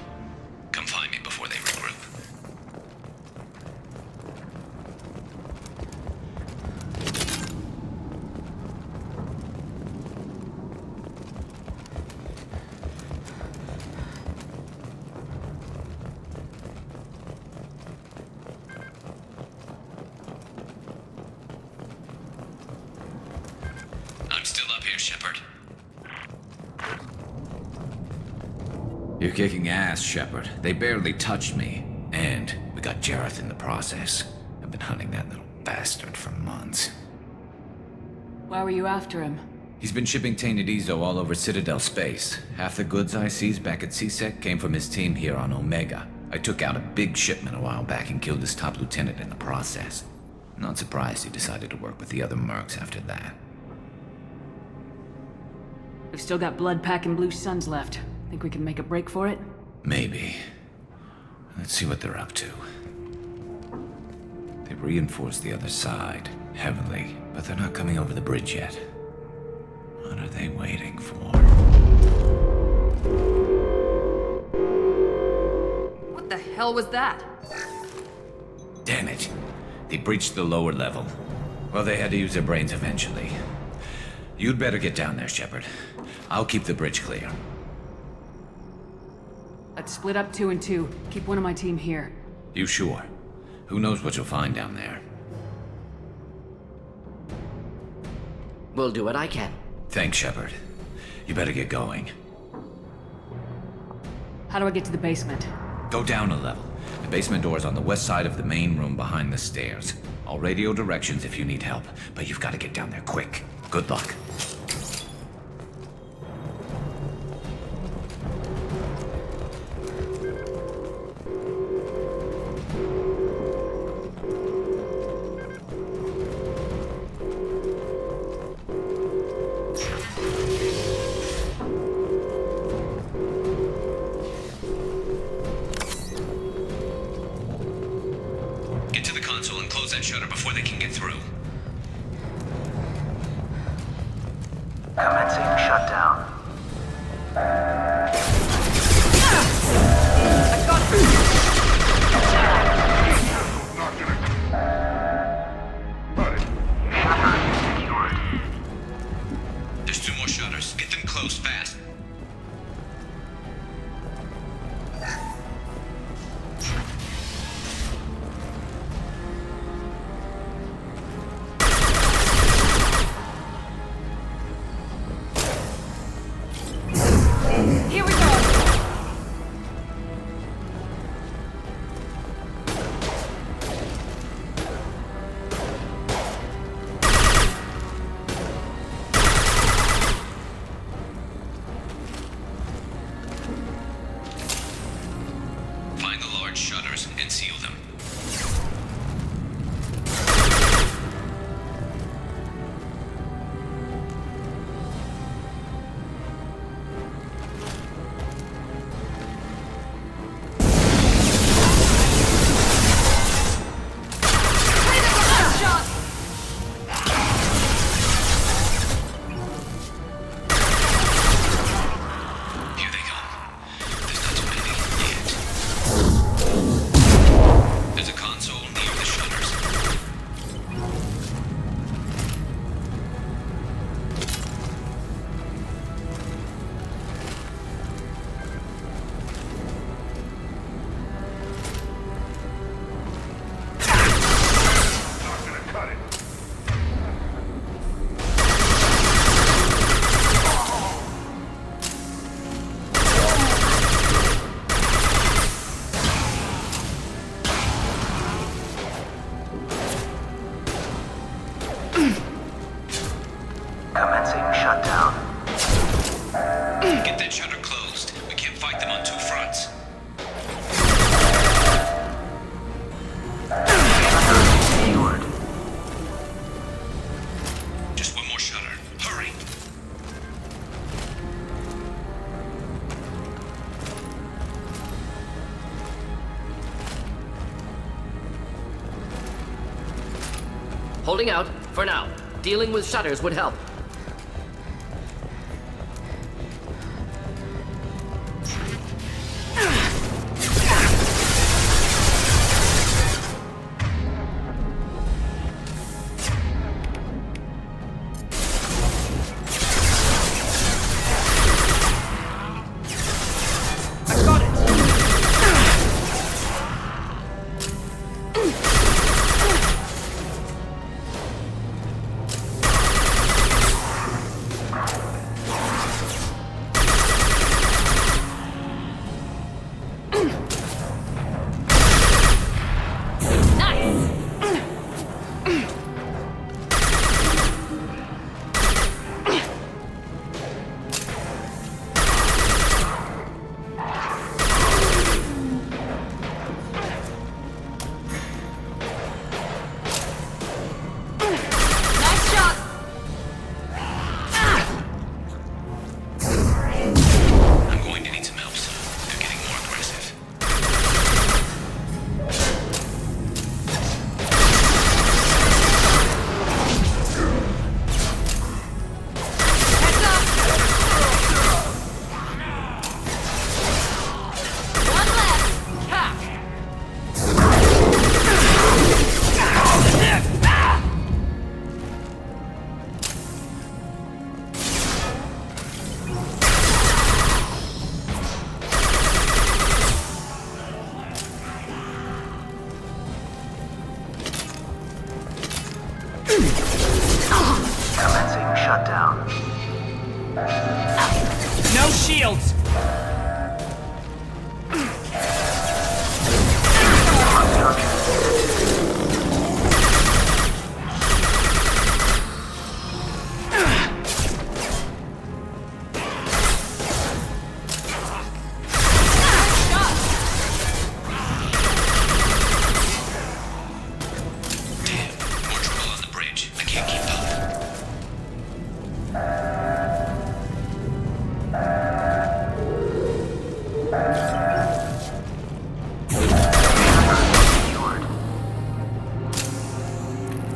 Come find me before they regroup. I'm still up here, Shepard. You're kicking ass, Shepard. They barely touched me. And we got Jareth in the process. I've been hunting that little bastard for months. Why were you after him? He's been shipping tainted Ezo all over Citadel space. Half the goods I seized back at CSEC came from his team here on Omega. I took out a big shipment a while back and killed his top lieutenant in the process. Not surprised he decided to work with the other mercs after that. We've still got blood packing Blue Suns left. Think we can make a break for it? Maybe. Let's see what they're up to. They reinforced the other side, heavily, but they're not coming over the bridge yet. What are they waiting for? What the hell was that? Damn it. They breached the lower level. Well, they had to use their brains eventually. You'd better get down there, Shepard. I'll keep the bridge clear. Let's split up 2 and 2. Keep one of my team here. You sure? Who knows what you'll find down there? We'll do what I can. Thanks, Shepard. You better get going. How do I get to the basement? Go down a level. The basement door is on the west side of the main room behind the stairs. I'll radio directions if you need help, but you've got to get down there quick. Good luck. Get to the console and close that shutter before they can get through. Commencing shutdown. There's 2 more shutters. Get them closed fast. Here we go! Find the large shutters and seal them. Here they come. There's not too many yet. There's a console near the shutters. Not gonna cut it. Commencing shutdown. Get that shutter closed. We can't fight them on 2 fronts. Secured. Just 1 more shutter. Hurry. Holding out, for now. Dealing with shutters would help.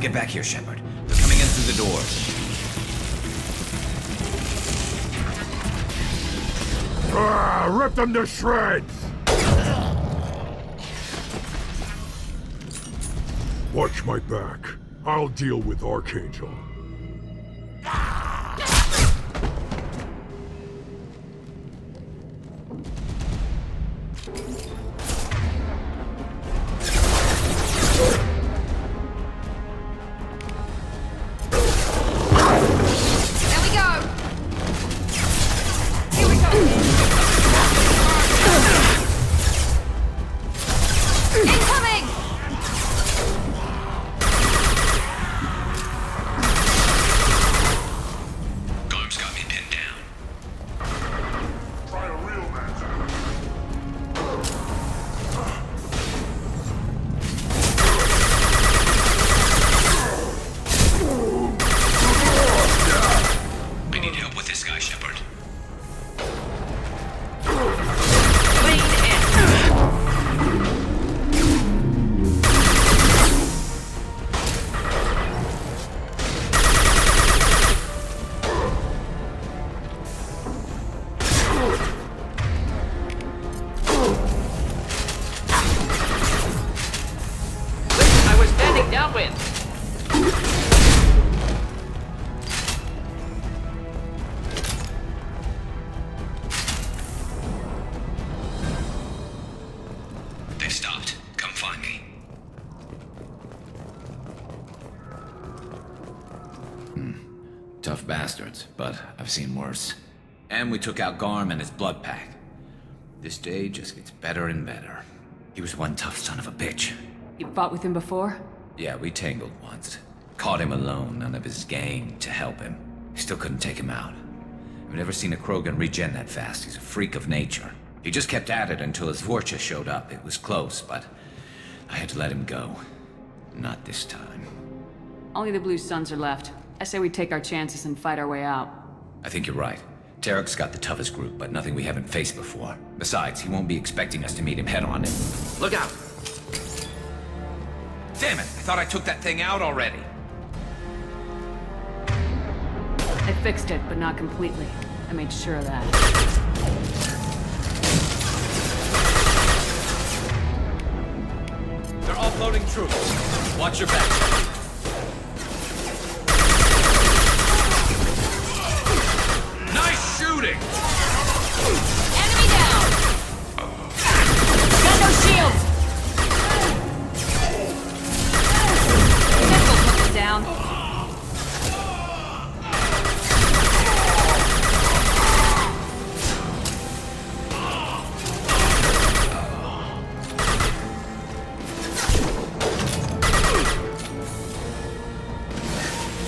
Get back here, Shepard. They're coming in through the doors. Rip them to shreds! Watch my back. I'll deal with Archangel. They've stopped. Come find me. Tough bastards, but I've seen worse. And we took out Garm and his blood pack. This day just gets better and better. He was one tough son of a bitch. You fought with him before? Yeah, we tangled once. Caught him alone, none of his gang to help him. Still couldn't take him out. I've never seen a Krogan regen that fast. He's a freak of nature. He just kept at it until his Vorcha showed up. It was close, but I had to let him go. Not this time. Only the Blue Suns are left. I say we take our chances and fight our way out. I think you're right. Tarek's got the toughest group, but nothing we haven't faced before. Besides, he won't be expecting us to meet him head-on. Look out! Damn it! I thought I took that thing out already. I fixed it, but not completely. I made sure of that. They're offloading troops. Watch your back. Nice shooting! Enemy down! Got no shields! Missile took him down.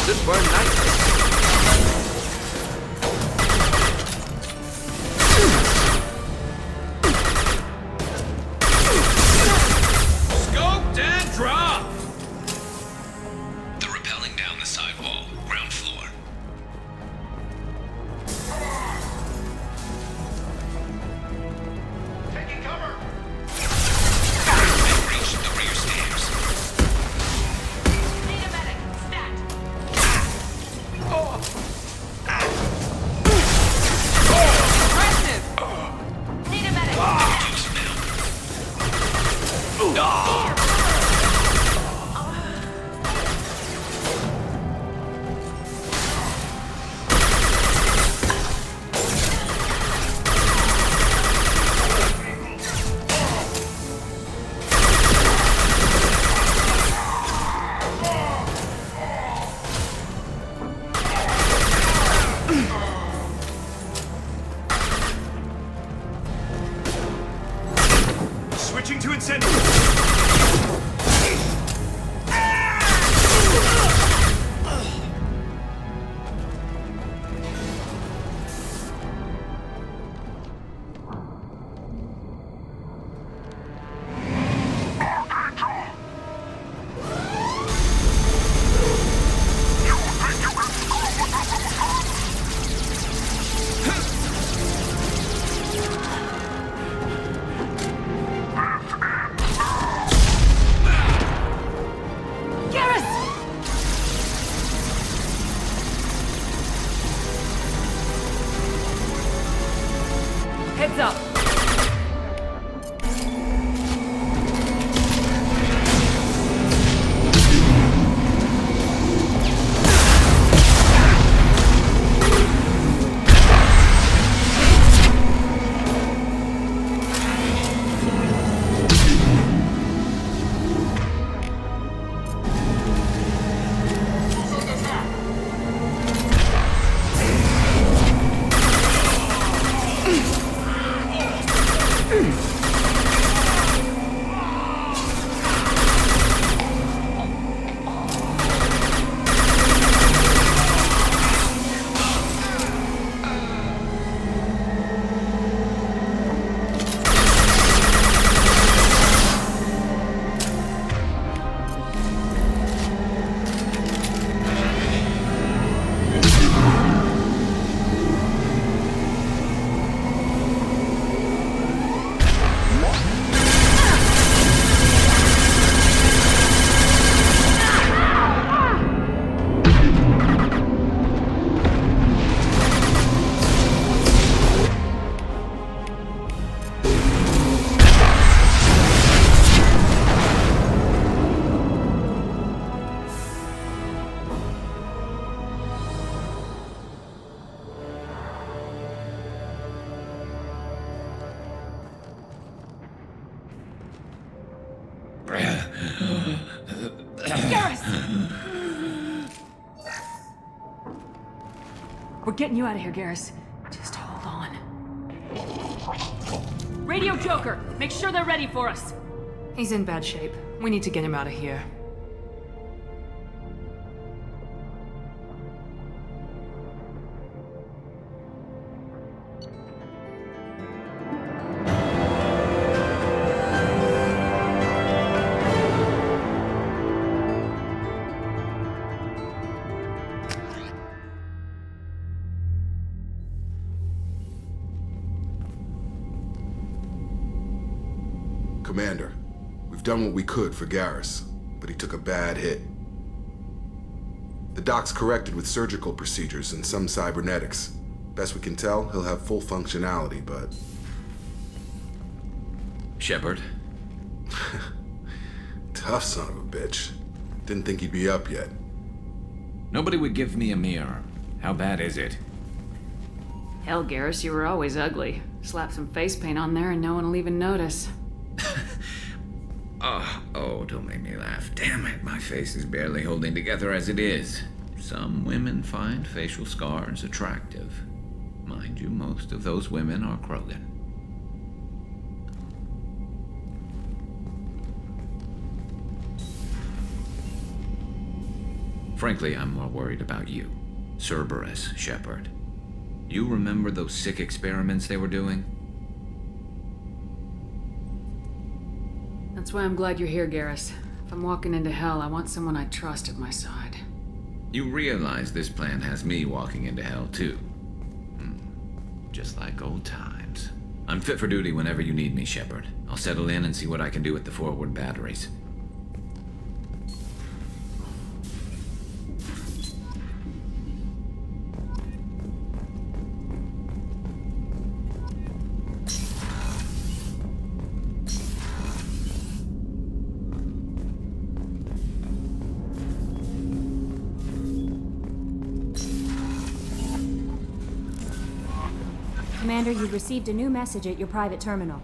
This burned nicely. Scoped and dropped! They're rappelling down the side wall, ground floor. Taking cover! They've reached the rear stairs. Need a medic. Stat. Aggressive! Need a medic. Switching to incendiary. Garrus! We're getting you out of here, Garrus. Just hold on. Radio Joker! Make sure they're ready for us! He's in bad shape. We need to get him out of here. Commander, we've done what we could for Garrus, but he took a bad hit. The doc's corrected with surgical procedures and some cybernetics. Best we can tell, he'll have full functionality, but... Shepard? Tough son of a bitch. Didn't think he'd be up yet. Nobody would give me a mirror. How bad is it? Hell, Garrus, you were always ugly. Slap some face paint on there and no one will even notice. Oh, don't make me laugh. Damn it, my face is barely holding together as it is. Some women find facial scars attractive. Mind you, most of those women are Krogan. Frankly, I'm more worried about you. Cerberus, Shepard. You remember those sick experiments they were doing? That's why I'm glad you're here, Garrus. If I'm walking into hell, I want someone I trust at my side. You realize this plan has me walking into hell, too. Just like old times. I'm fit for duty whenever you need me, Shepard. I'll settle in and see what I can do with the forward batteries. Commander, you've received a new message at your private terminal.